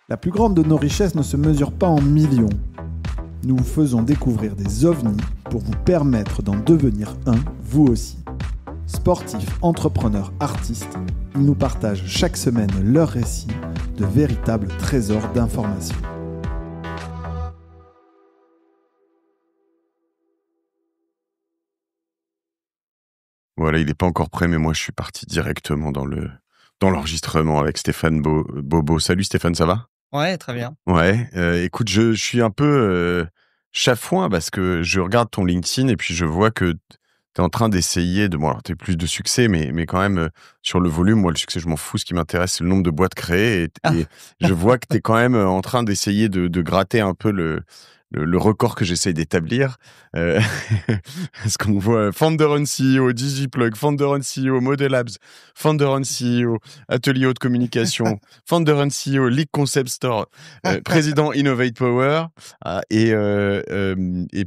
La plus grande de nos richesses ne se mesure pas en millions. Nous vous faisons découvrir des ovnis pour vous permettre d'en devenir un, vous aussi. Sportifs, entrepreneurs, artistes, ils nous partagent chaque semaine leurs récits de véritables trésors d'informations. Voilà, il n'est pas encore prêt, mais moi je suis parti directement dans l'enregistrement avec Stéphane Bobo. Salut Stéphane, ça va? Ouais, très bien. Ouais, écoute, je suis un peu chafouin parce que je regarde ton LinkedIn et puis je vois que tu es en train d'essayer de... Bon, alors tu as plus de succès, mais quand même, sur le volume, moi le succès, je m'en fous. Ce qui m'intéresse, c'est le nombre de boîtes créées. Et je vois que tu es quand même en train d'essayer de gratter un peu le record que j'essaye d'établir. Est-ce qu'on voit Founder on CEO, DigiPlug, Founder on CEO, Model Labs, Founder on CEO, Atelier Haute Communication, Founder on CEO, League Concept Store, Président Innovate Power, et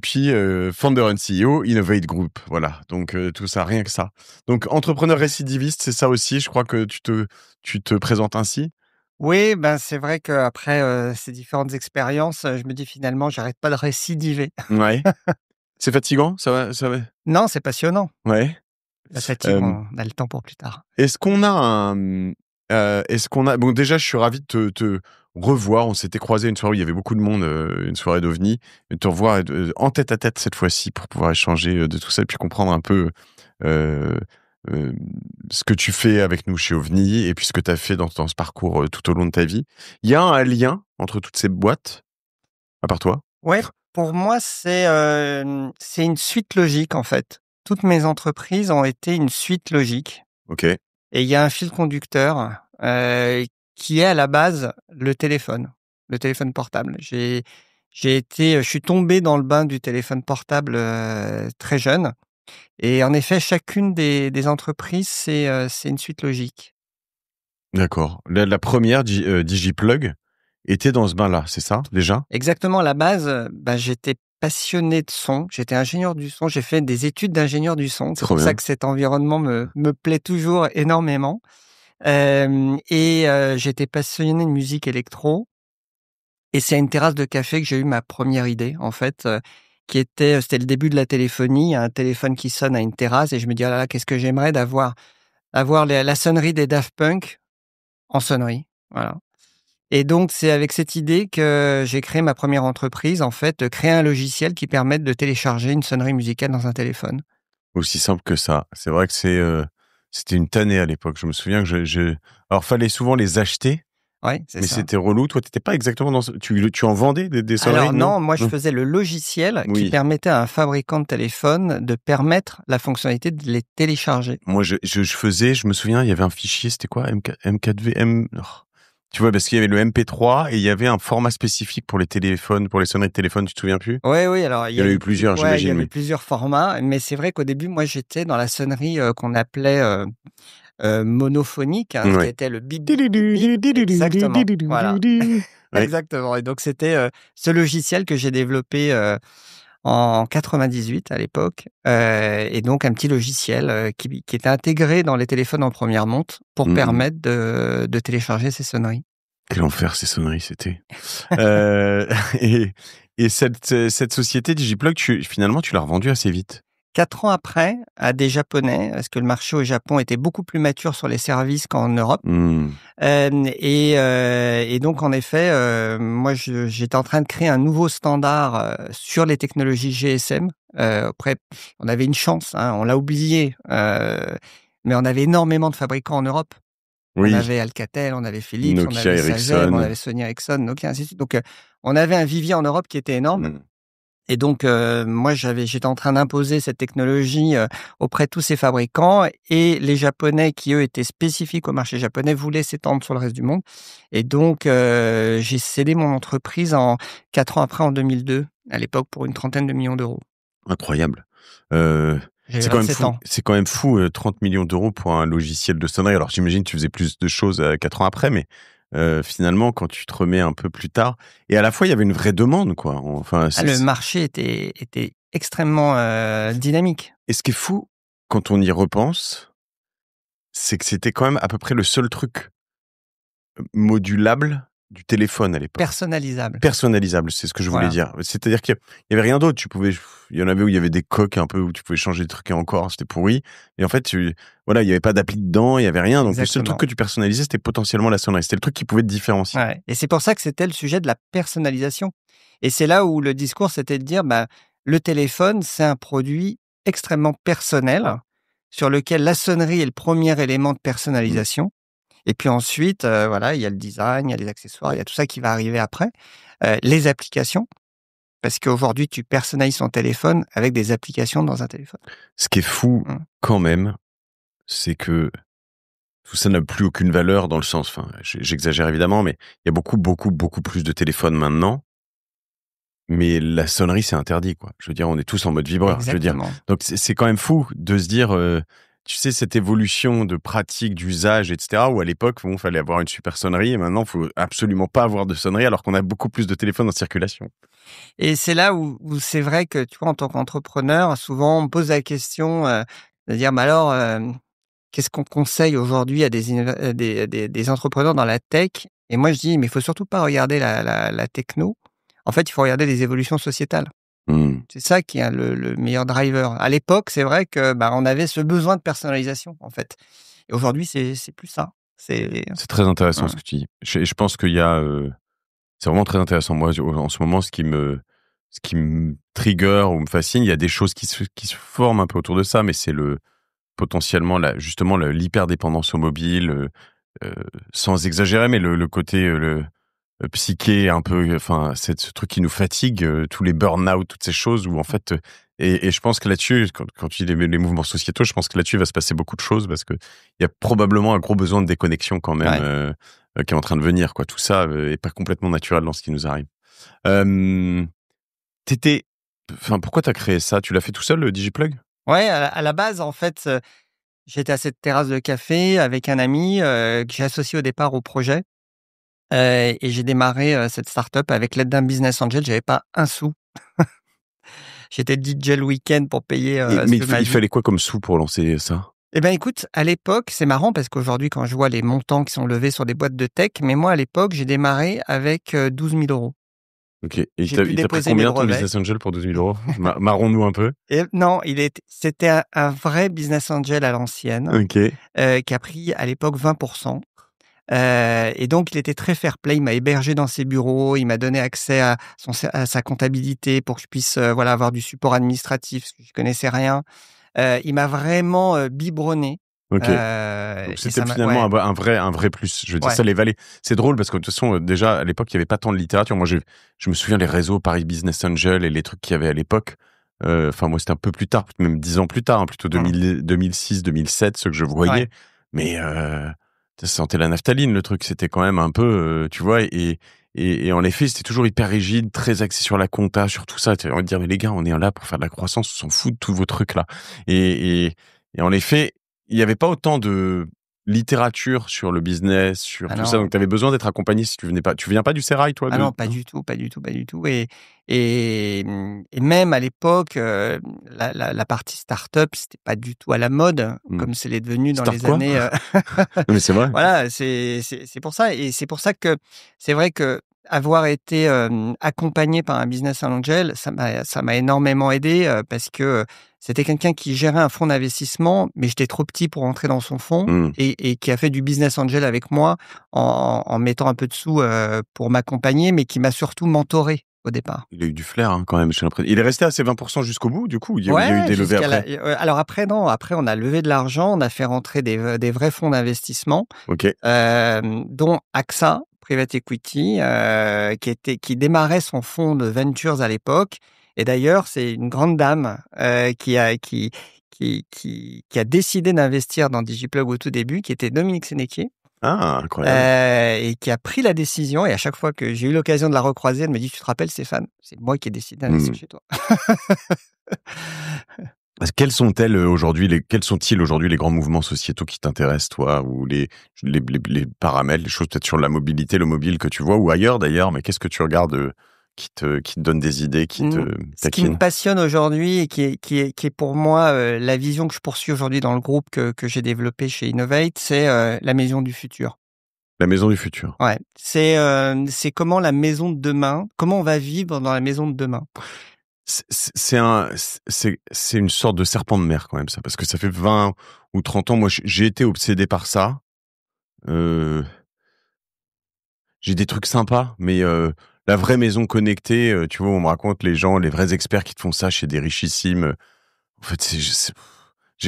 puis Founder on CEO, Innovate Group. Voilà, donc tout ça, rien que ça. Donc entrepreneur récidiviste, c'est ça aussi, je crois que tu te présentes ainsi. Oui, ben, c'est vrai qu'après ces différentes expériences, je me dis finalement, j'arrête pas de récidiver. Ouais. C'est fatigant, ça va? Non, c'est passionnant. Ouais. La fatigue, on a le temps pour plus tard. Est-ce qu'on a bon, déjà, je suis ravi de te revoir. On s'était croisés une soirée où il y avait beaucoup de monde, une soirée d'OVNI, et de te revoir en tête à tête cette fois-ci pour pouvoir échanger de tout ça et puis comprendre un peu euh, euh, ce que tu fais avec nous chez OVNI et puis ce que tu as fait dans ce parcours tout au long de ta vie. Il y a un lien entre toutes ces boîtes, à part toi? Ouais, pour moi, c'est une suite logique, en fait. Toutes mes entreprises ont été une suite logique. Ok. Et il y a un fil conducteur qui est à la base le téléphone portable. Je suis tombé dans le bain du téléphone portable très jeune. Et en effet, chacune des entreprises, c'est une suite logique. D'accord. La première, DigiPlug, était dans ce bain-là, c'est ça, déjà? Exactement, à la base, bah, j'étais passionné de son, j'étais ingénieur du son, j'ai fait des études d'ingénieur du son. C'est Trop pour bien. ça que cet environnement me plaît toujours énormément. J'étais passionné de musique électro. Et c'est à une terrasse de café que j'ai eu ma première idée, en fait, c'était le début de la téléphonie, un téléphone qui sonne à une terrasse et je me dis: «Oh là là, qu'est-ce que j'aimerais d'avoir la sonnerie des Daft Punk en sonnerie». Voilà. Et donc c'est avec cette idée que j'ai créé ma première entreprise, en fait, créer un logiciel qui permette de télécharger une sonnerie musicale dans un téléphone. Aussi simple que ça. C'est vrai que c'était une tannée à l'époque. Je me souviens que alors fallait souvent les acheter, Ouais, c'est mais ça. c'était relou. Toi, t'étais pas exactement dans tu en vendais des sonneries, Alors non, moi je faisais le logiciel qui Oui. permettait à un fabricant de téléphone de permettre la fonctionnalité de les télécharger. Moi, je faisais, je me souviens, il y avait un fichier, c'était quoi? M4V, tu vois, parce qu'il y avait le MP3 et il y avait un format spécifique pour les téléphones, pour les sonneries de téléphone, tu te souviens plus? Oui, alors Il y en a eu plusieurs, il y j'imagine, avait oui. plusieurs formats, mais c'est vrai qu'au début, moi, j'étais dans la sonnerie, qu'on appelait, monophonique, hein, qui Ouais. était le bip, bip, bip, bip. Exactement, voilà. Ouais. Exactement et donc c'était, ce logiciel que j'ai développé, en 98 à l'époque, et donc un petit logiciel, qui était intégré dans les téléphones en première monte pour permettre de télécharger ces sonneries. Quel enfer ces sonneries, c'était. Euh, et cette société DigiPlug, finalement, tu l'as revendue assez vite. 4 ans après, à des Japonais, parce que le marché au Japon était beaucoup plus mature sur les services qu'en Europe. Et donc en effet, moi j'étais en train de créer un nouveau standard, sur les technologies GSM. Après, on avait une chance, hein, on l'a oublié, mais on avait énormément de fabricants en Europe. On Oui, avait Alcatel, on avait Philips, on Nokia, avait Sagem, on Ericsson. avait Sony Ericsson, Nokia, ainsi de suite. Donc, on avait un vivier en Europe qui était énorme. Et donc, moi, j'étais en train d'imposer cette technologie auprès de tous ces fabricants et les Japonais, qui eux étaient spécifiques au marché japonais, voulaient s'étendre sur le reste du monde. Et donc, j'ai cédé mon entreprise 4 ans après, en 2002, à l'époque, pour une trentaine de millions d'euros. Incroyable. J'avais C'est quand même 27 fou. ans. C'est quand même fou, 30 millions d'euros pour un logiciel de sonnerie. Alors, j'imagine que tu faisais plus de choses 4 ans après, mais finalement, quand tu te remets un peu plus tard, et à la fois, il y avait une vraie demande, quoi. Enfin, Le marché était extrêmement dynamique. Et ce qui est fou, quand on y repense, c'est que c'était quand même à peu près le seul truc modulable du téléphone à l'époque. Personnalisable. Personnalisable, c'est ce que je voulais dire. C'est-à-dire qu'il y avait rien d'autre. Il y en avait où il y avait des coques un peu où tu pouvais changer des trucs et encore, c'était pourri. Et en fait, il y avait pas d'appli dedans, il y avait rien. Donc le seul truc que tu personnalisais, c'était potentiellement la sonnerie. C'était le truc qui pouvait te différencier. Ouais. Et c'est pour ça que c'était le sujet de la personnalisation. Et c'est là où le discours, c'était de dire, le téléphone, c'est un produit extrêmement personnel sur lequel la sonnerie est le premier élément de personnalisation. Et puis ensuite, il y a le design, il y a les accessoires, il y a tout ça qui va arriver après. Les applications, parce qu'aujourd'hui, tu personnalises ton téléphone avec des applications dans un téléphone. Ce qui est fou, quand même, c'est que tout ça n'a plus aucune valeur dans le sens, enfin, j'exagère évidemment, mais il y a beaucoup, beaucoup, beaucoup plus de téléphones maintenant. Mais la sonnerie, c'est interdit, quoi. Je veux dire, on est tous en mode vibreur. Exactement. Je veux dire. Donc, c'est quand même fou de se dire, tu sais, cette évolution de pratique, d'usage, etc., où à l'époque, il fallait avoir une super sonnerie, et maintenant, il faut absolument pas avoir de sonnerie, alors qu'on a beaucoup plus de téléphones en circulation. Et c'est là où c'est vrai que, tu vois, en tant qu'entrepreneur, souvent, on me pose la question de dire, qu'est-ce qu'on conseille aujourd'hui à des entrepreneurs dans la tech? Et moi, je dis, mais il faut surtout pas regarder la techno. En fait, il faut regarder les évolutions sociétales. C'est ça qui est le meilleur driver. À l'époque, c'est vrai que on avait ce besoin de personnalisation, en fait. Et aujourd'hui, c'est plus ça. C'est très intéressant ce que tu dis. Je pense qu'il y a... c'est vraiment très intéressant. Moi, en ce moment, ce qui me trigger ou me fascine, il y a des choses qui se forment un peu autour de ça, mais c'est potentiellement justement l'hyperdépendance au mobile, sans exagérer, mais le côté... psyché un peu, enfin ce truc qui nous fatigue, tous les burn-out, toutes ces choses où en fait et je pense que là-dessus quand tu dis les mouvements sociétaux, je pense que là-dessus il va se passer beaucoup de choses parce que il y a probablement un gros besoin de déconnexion quand même qui est en train de venir, quoi. Tout ça est pas complètement naturel dans ce qui nous arrive. Pourquoi t'as créé ça? Tu l'as fait tout seul, le DigiPlug? Ouais, à la base, en fait, j'étais à cette terrasse de café avec un ami que j'ai associé au départ au projet. Et j'ai démarré cette start-up avec l'aide d'un business angel. J'avais pas un sou. J'étais DJ le week-end pour payer. Mais il fallait quoi comme sou pour lancer ça? Eh ben, écoute, à l'époque, c'est marrant parce qu'aujourd'hui, quand je vois les montants qui sont levés sur des boîtes de tech, mais moi, à l'époque, j'ai démarré avec 12 000 €. Ok. Et il t'a pris combien ton business angel pour 12 000 €? Marrons-nous un peu. Et non, c'était un vrai business angel à l'ancienne. Ok. Qui a pris à l'époque 20%. Et donc, il était très fair-play. Il m'a hébergé dans ses bureaux. Il m'a donné accès à sa comptabilité pour que je puisse avoir du support administratif, parce que je connaissais rien. Il m'a vraiment biberonné. Ok. Donc c'était finalement un vrai plus. Je veux dire, ça les valait. C'est drôle parce que de toute façon, déjà, à l'époque, il n'y avait pas tant de littérature. Moi, je me souviens les réseaux Paris Business Angel et les trucs qu'il y avait à l'époque. Enfin, moi, c'était un peu plus tard, même 10 ans plus tard, plutôt 2006, 2007, ceux que je voyais. Mais ça sentait la naphtaline, le truc. C'était quand même un peu, tu vois, et en effet, c'était toujours hyper rigide, très axé sur la compta, sur tout ça. Tu as envie de dire, mais les gars, on est là pour faire de la croissance, on s'en fout de tous vos trucs là. Et en effet, il n'y avait pas autant de littérature sur le business, sur tout ça. Donc, tu avais besoin d'être accompagné si tu venais pas. Tu viens pas du Sérail, toi? Non, pas du tout. Et même à l'époque, la partie start-up, c'était pas du tout à la mode, comme c'est devenu dans les années. Mais c'est vrai. Voilà, c'est pour ça. Et c'est pour ça que c'est vrai que avoir été accompagné par un business angel, ça m'a énormément aidé parce que c'était quelqu'un qui gérait un fonds d'investissement, mais j'étais trop petit pour entrer dans son fonds et qui a fait du business angel avec moi en mettant un peu de sous pour m'accompagner, mais qui m'a surtout mentoré au départ. Il a eu du flair quand même. Il est resté à ses 20% jusqu'au bout, du coup. Il y a eu des levées après. Alors après, non. Après, on a levé de l'argent, on a fait rentrer des vrais fonds d'investissement, dont AXA Private Equity, qui démarrait son fonds de ventures à l'époque. Et d'ailleurs, c'est une grande dame qui a décidé d'investir dans DigiPlug au tout début, qui était Dominique Sénéquier. Ah, incroyable. Et qui a pris la décision. Et à chaque fois que j'ai eu l'occasion de la recroiser, elle me dit, tu te rappelles, Stéphane, c'est moi qui ai décidé d'investir chez toi. Quels sont-ils aujourd'hui les grands mouvements sociétaux qui t'intéressent, toi, ou les paramètres, les choses peut-être sur la mobilité, le mobile que tu vois, ou ailleurs d'ailleurs, mais qu'est-ce que tu regardes qui te donne des idées, qui te taquine? Ce qui me passionne aujourd'hui et qui est pour moi la vision que je poursuis aujourd'hui dans le groupe que j'ai développé chez Innovate, c'est la maison du futur. La maison du futur. Ouais. C'est comment la maison de demain, comment on va vivre dans la maison de demain. C'est une sorte de serpent de mer quand même, ça, parce que ça fait 20 ou 30 ans. Moi, j'ai été obsédé par ça. J'ai des trucs sympas, mais la vraie maison connectée, tu vois, on me raconte les gens, les vrais experts qui te font ça chez des richissimes. En fait,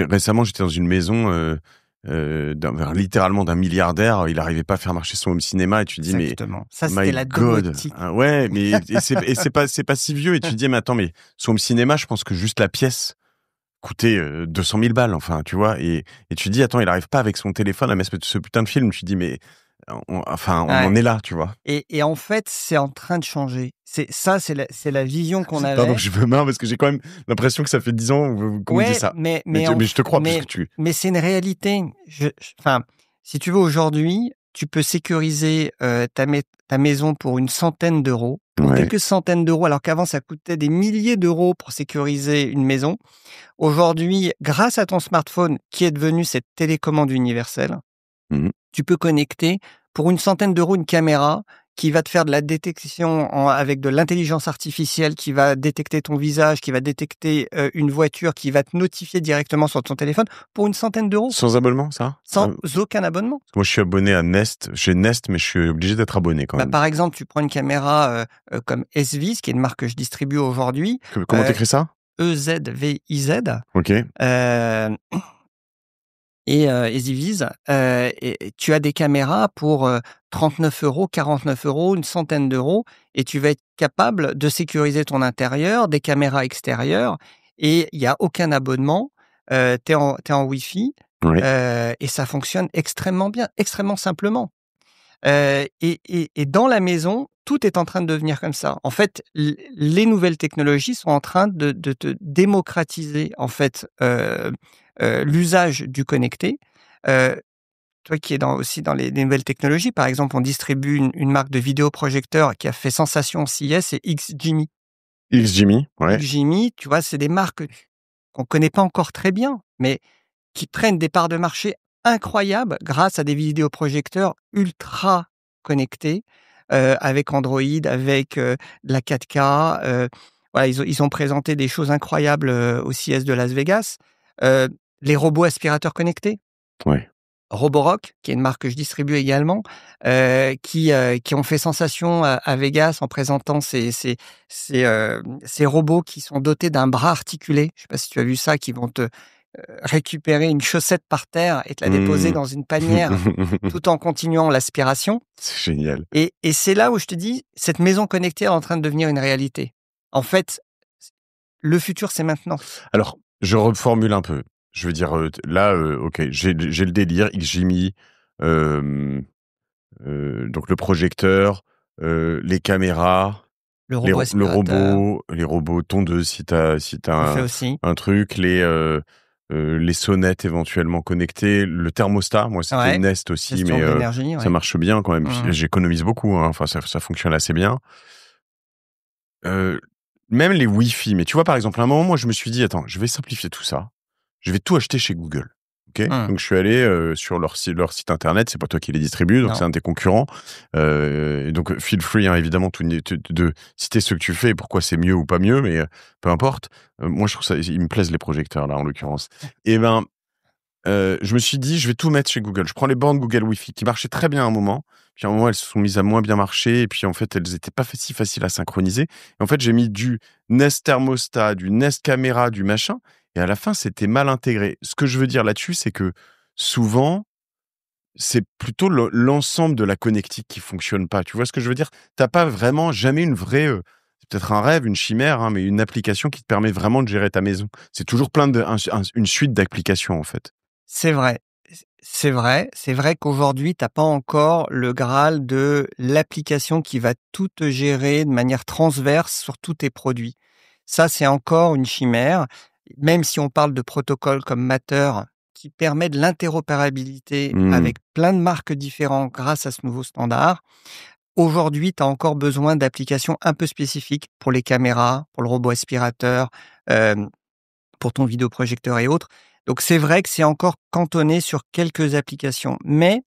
récemment, j'étais dans une maison littéralement d'un milliardaire. Il n'arrivait pas à faire marcher son home cinéma et tu te dis, Exactement. Ça, my c'était la God. domotique. Ouais, mais c'est pas si vieux. Et tu te dis, mais attends, mais son home cinéma, je pense que juste la pièce coûtait 200 000 balles, enfin, tu vois. Et tu te dis, attends, il n'arrive pas avec son téléphone à mettre ce putain de film. Tu te dis, mais on en est là, tu vois. Et en fait, c'est en train de changer. C'est la vision qu'on avait. Pardon, je me marre parce que j'ai quand même l'impression que ça fait 10 ans qu'on me dit ça. Mais je te crois parce que tu... Mais c'est une réalité. Enfin, si tu veux, aujourd'hui, tu peux sécuriser ta maison pour une centaine d'euros, pour quelques centaines d'euros, alors qu'avant, ça coûtait des milliers d'euros pour sécuriser une maison. Aujourd'hui, grâce à ton smartphone, qui est devenu cette télécommande universelle, tu peux connecter pour une centaine d'euros une caméra qui va te faire de la détection avec de l'intelligence artificielle, qui va détecter ton visage, qui va détecter une voiture, qui va te notifier directement sur ton téléphone pour une centaine d'euros. Sans abonnement, ça ? Sans aucun abonnement. Moi, je suis abonné à Nest. J'ai Nest, mais je suis obligé d'être abonné quand même. Par exemple, tu prends une caméra comme SViz, qui est une marque que je distribue aujourd'hui. Comment t'écris ça ? EZVIZ. Ok. Et SViz, et tu as des caméras pour 39 €, 49 €, une centaine d'euros, et tu vas être capable de sécuriser ton intérieur, des caméras extérieures, et il n'y a aucun abonnement. T'es en Wi-Fi, et ça fonctionne extrêmement bien, extrêmement simplement. Et dans la maison, tout est en train de devenir comme ça. En fait, les nouvelles technologies sont en train de te démocratiser, en fait, l'usage du connecté. Toi qui es aussi dans les nouvelles technologies, par exemple, on distribue une marque de vidéoprojecteur qui a fait sensation au CES, c'est XGIMI. XGIMI, ouais. XGIMI, tu vois, c'est des marques qu'on connaît pas encore très bien, mais qui prennent des parts de marché incroyables grâce à des vidéoprojecteurs ultra connectés, avec Android, avec de la 4K. Voilà, ils ont présenté des choses incroyables au CES de Las Vegas. Les robots aspirateurs connectés. Ouais. Roborock, qui est une marque que je distribue également, qui ont fait sensation à Vegas en présentant ces robots qui sont dotés d'un bras articulé. Je ne sais pas si tu as vu ça, qui vont te récupérer une chaussette par terre et te la déposer dans une panière tout en continuant l'aspiration. C'est génial. Et c'est là où je te dis, cette maison connectée est en train de devenir une réalité. En fait, le futur, c'est maintenant. Alors, je reformule un peu. Je veux dire, là, ok, j'ai le délire, XGIMI, donc le projecteur, les caméras, Le robot aspirateur. les robots tondeuses si t'as un truc, les sonnettes éventuellement connectées, le thermostat. Moi, c'était Nest aussi, mais ça marche bien quand même. J'économise beaucoup, hein. Enfin, ça fonctionne assez bien. Même les Wi-Fi. Mais tu vois, par exemple, à un moment, moi, je me suis dit, attends, je vais simplifier tout ça. Je vais tout acheter chez Google. Okay, donc je suis allé sur leur site internet. C'est pas toi qui les distribue, donc c'est un de tes concurrents. Et donc feel free, hein, évidemment, de citer ce que tu fais et pourquoi c'est mieux ou pas mieux, mais peu importe. Moi, je trouve ça, ils me plaisent les projecteurs là, en l'occurrence. Et je me suis dit, je vais tout mettre chez Google. Je prends les bornes Google Wi-Fi qui marchaient très bien à un moment. Puis à un moment, elles se sont mises à moins bien marcher. Et puis en fait, elles étaient pas si faciles à synchroniser. Et en fait, j'ai mis du Nest thermostat, du Nest caméra, du machin. Et à la fin, c'était mal intégré. Ce que je veux dire là-dessus, c'est que souvent, c'est plutôt l'ensemble de la connectique qui fonctionne pas. Tu vois ce que je veux dire ? T'as pas vraiment jamais une vraie, c'est peut-être un rêve, une chimère, hein, mais une application qui te permet vraiment de gérer ta maison. C'est toujours une suite d'applications, en fait. C'est vrai. C'est vrai qu'aujourd'hui, t'as pas encore le Graal de l'application qui va tout te gérer de manière transverse sur tous tes produits. Ça, c'est encore une chimère. Même si on parle de protocoles comme Matter, qui permet de l'interopérabilité avec plein de marques différentes grâce à ce nouveau standard, aujourd'hui, tu as encore besoin d'applications un peu spécifiques pour les caméras, pour le robot aspirateur, pour ton vidéoprojecteur et autres. Donc, c'est vrai que c'est encore cantonné sur quelques applications. Mais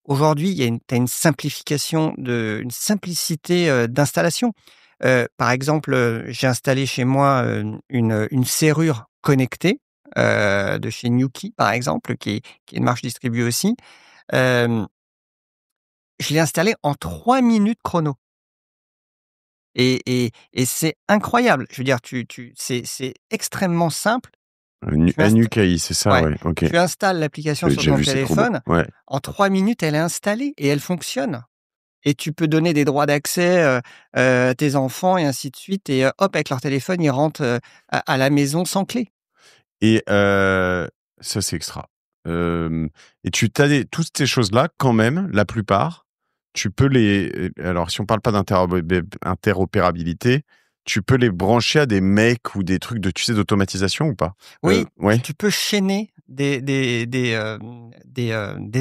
aujourd'hui, t'as une simplification une simplicité d'installation. Par exemple, j'ai installé chez moi une serrure connectée de chez Nuki, par exemple, qui est une marque distribuée aussi. Je l'ai installée en 3 minutes chrono. Et c'est incroyable. Je veux dire, c'est extrêmement simple. Nuki, c'est ça, ouais. Ok. Tu installes l'application sur ton téléphone. Ouais. En 3 minutes, elle est installée et elle fonctionne. Et tu peux donner des droits d'accès à tes enfants et ainsi de suite. Et hop, avec leur téléphone, ils rentrent à la maison sans clé. Et ça, c'est extra. Et tu as toutes ces choses-là, quand même, la plupart, tu peux alors, si on parle pas d'interopérabilité, tu peux les brancher à des mecs ou des trucs d'automatisation ou pas? Oui, ouais. tu peux chaîner des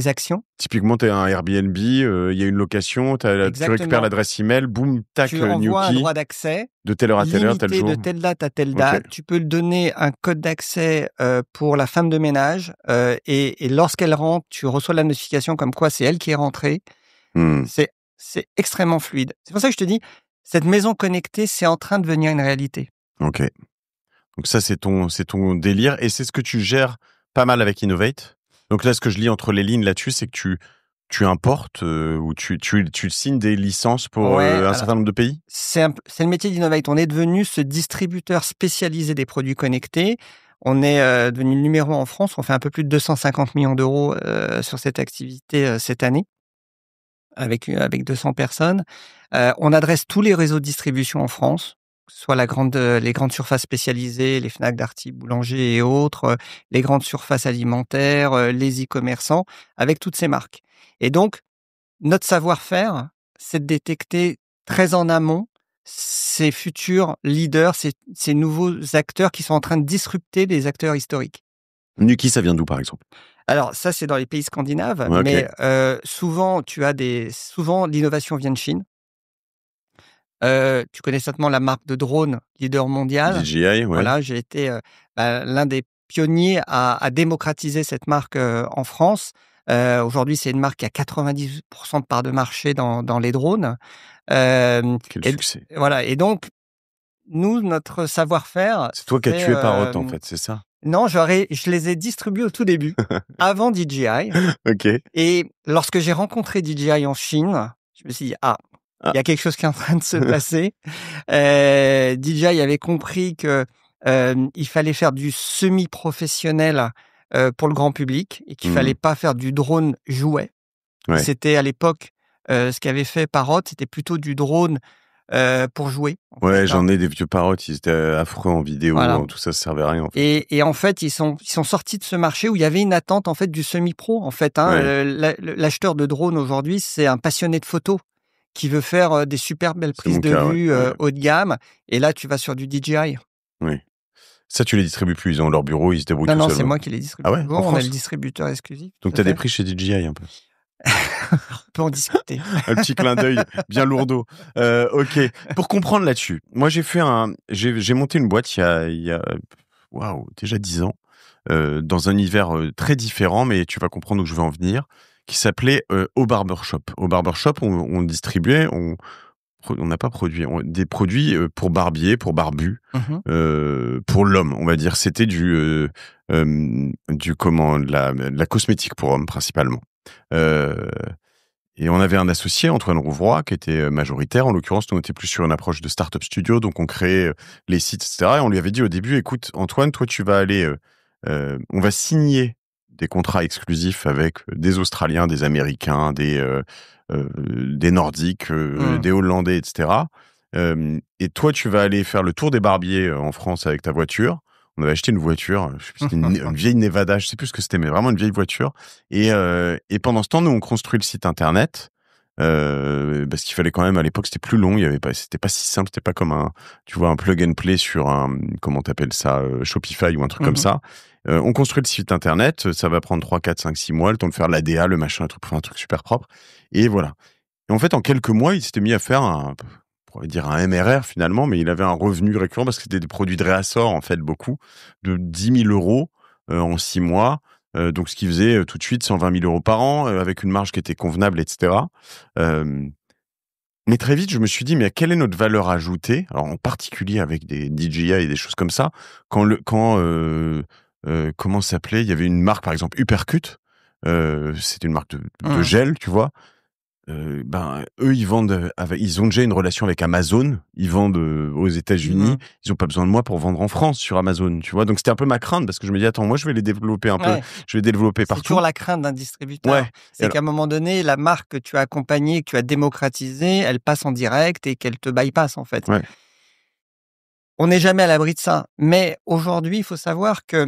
actions. Typiquement, tu as un Airbnb, il y a une location, tu récupères l'adresse email, boum, tac, tu envoies un droit d'accès de telle heure à telle heure, tel jour. De telle date à telle date. Okay. Tu peux lui donner un code d'accès pour la femme de ménage et lorsqu'elle rentre, tu reçois la notification comme quoi c'est elle qui est rentrée. C'est extrêmement fluide. C'est pour ça que je te dis, cette maison connectée, c'est en train de devenir une réalité. Ok. Donc ça, c'est ton délire et c'est ce que tu gères pas mal avec Innovate. Donc là, ce que je lis entre les lignes là-dessus, c'est que tu importes ou tu signes des licences pour un certain nombre de pays. C'est le métier d'Innovate. On est devenu ce distributeur spécialisé des produits connectés. On est devenu le numéro 1 en France. On fait un peu plus de 250 millions d'euros sur cette activité cette année, avec 200 personnes. On adresse tous les réseaux de distribution en France, que ce soit les grandes surfaces spécialisées, les Fnac, Darty, Boulanger et autres, les grandes surfaces alimentaires, les e-commerçants, avec toutes ces marques. Et donc, notre savoir-faire, c'est de détecter très en amont ces futurs leaders, ces nouveaux acteurs qui sont en train de disrupter des acteurs historiques. Nuki, ça vient d'où, par exemple ? Alors, ça, c'est dans les pays scandinaves, ouais, okay. Mais souvent, l'innovation vient de Chine. Tu connais certainement la marque de drone leader mondial. DJI, ouais. Voilà, j'ai été l'un des pionniers à démocratiser cette marque en France. Aujourd'hui, c'est une marque qui a 90% de part de marché dans les drones. Quel succès. Voilà, et donc, nous, notre savoir-faire... C'est toi qui as tué Parrot, en fait, c'est ça? Non, je les ai distribués au tout début, avant DJI. Ok. Et lorsque j'ai rencontré DJI en Chine, je me suis dit, il y a quelque chose qui est en train de se passer. DJI avait compris que il fallait faire du semi-professionnel pour le grand public et qu'il fallait pas faire du drone jouet. Ouais. C'était à l'époque ce qu'avait fait Parrot, c'était plutôt du drone pour jouer. Ouais, j'en ai des vieux Parrot, ils étaient affreux en vidéo, voilà. Tout ça servait à rien. En fait. Et en fait, ils sont sortis de ce marché où il y avait une attente en fait du semi-pro. En fait, hein, ouais. L'acheteur de drone aujourd'hui, c'est un passionné de photos qui veut faire des super belles prises de vue haut de gamme. Et là, tu vas sur du DJI. Oui. Ça, tu les distribues plus. Ils ont leur bureau, ils se débrouillent tout seuls. Non, c'est moi qui les distribue. Ah ouais, on a le distributeur exclusif. Donc, tu as des prix chez DJI un peu. On peut en discuter. Un petit clin d'œil bien lourdeau. Ok. Pour comprendre là-dessus, moi, j'ai monté une boîte il y a déjà 10 ans, dans un univers très différent, mais tu vas comprendre où je veux en venir, qui s'appelait Au Barbershop. Au Barbershop, on distribuait, on n'a pas produit des produits pour barbier, pour barbu, pour l'homme, on va dire. C'était de la cosmétique pour hommes principalement. Et on avait un associé, Antoine Rouvroy, qui était majoritaire. En l'occurrence, nous, on était plus sur une approche de start-up studio, donc on créait les sites, etc. Et on lui avait dit au début, écoute, Antoine, toi, tu vas aller... on va signer des contrats exclusifs avec des Australiens, des Américains, des Nordiques, des Hollandais, etc. Et toi, tu vas aller faire le tour des barbiers en France avec ta voiture. On avait acheté une voiture, je sais plus, c'était une vieille Nevada, je sais plus ce que c'était, mais vraiment une vieille voiture. Et pendant ce temps, nous, on construit le site internet, parce qu'il fallait quand même, à l'époque, c'était plus long, c'était pas si simple, c'était pas comme un plug and play sur comment t'appelles ça, Shopify ou un truc comme ça. On construit le site internet, ça va prendre 3, 4, 5, 6 mois, le temps de faire l'ADA, le machin, le truc, pour faire un truc super propre. Et voilà. Et en fait, en quelques mois, il s'était mis à faire un MRR finalement, mais il avait un revenu récurrent parce que c'était des produits de réassort, en fait, beaucoup, de 10 000 euros en 6 mois. Donc, ce qui faisait tout de suite 120 000 euros par an, avec une marge qui était convenable, etc. Mais très vite, je me suis dit, mais quelle est notre valeur ajoutée? Alors, en particulier avec des DJI et des choses comme ça. Comment ça s'appelait? Il y avait une marque, par exemple, Uppercut. C'était une marque de gel, tu vois. Eux, ils ont déjà une relation avec Amazon. Ils vendent aux États-Unis. Ils ont pas besoin de moi pour vendre en France sur Amazon, tu vois. Donc, c'était un peu ma crainte parce que je me dis, attends, moi, je vais les développer un peu. Je vais développer partout. C'est toujours la crainte d'un distributeur. C'est qu'à un moment donné, la marque que tu as accompagnée, que tu as démocratisée, elle passe en direct et qu'elle te bypasse, en fait. On n'est jamais à l'abri de ça. Mais aujourd'hui, il faut savoir que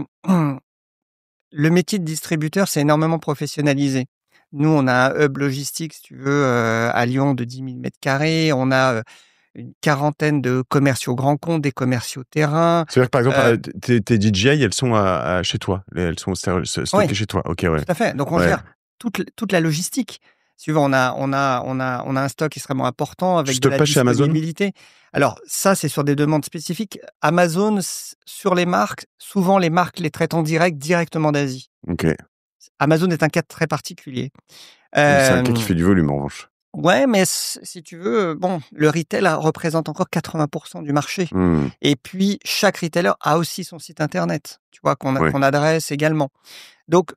le métier de distributeur, c'est énormément professionnalisé. Nous, on a un hub logistique, si tu veux, à Lyon de 10 000 m². On a une quarantaine de commerciaux grands comptes, des commerciaux terrain. C'est-à-dire que, par exemple, tes DJI, elles sont chez toi. Elles sont stockées chez toi. Ok, ouais. Tout à fait. Donc, on gère toute la logistique. Si on a un stock extrêmement important avec de la disponibilité. Alors, ça, c'est sur des demandes spécifiques. Amazon, sur les marques, souvent, les marques les traitent en direct, directement d'Asie. Ok. Amazon est un cas très particulier. C'est un cas qui fait du volume, en revanche. Ouais, mais si tu veux, le retail représente encore 80% du marché. Et puis, chaque retailer a aussi son site internet, tu vois, qu'on adresse également. Donc,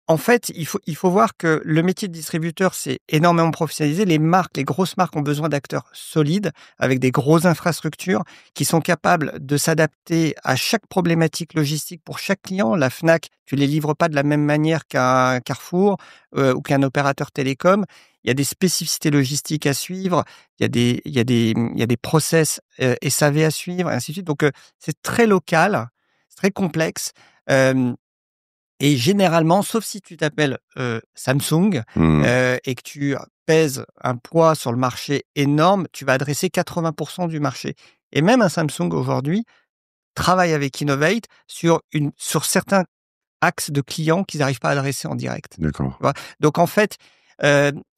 en fait, il faut voir que le métier de distributeur, c'est énormément professionnalisé. Les grosses marques ont besoin d'acteurs solides, avec des grosses infrastructures, qui sont capables de s'adapter à chaque problématique logistique pour chaque client. La Fnac, tu les livres pas de la même manière qu'un Carrefour ou qu'un opérateur télécom. Il y a des spécificités logistiques à suivre. Il y a des process SAV à suivre, et ainsi de suite. Donc, c'est très local, c'est très complexe. Et généralement, sauf si tu t'appelles Samsung et que tu pèses un poids sur le marché énorme, tu vas adresser 80% du marché. Et même un Samsung aujourd'hui travaille avec Innovate sur certains axes de clients qu'ils n'arrivent pas à adresser en direct. D'accord. Donc en fait,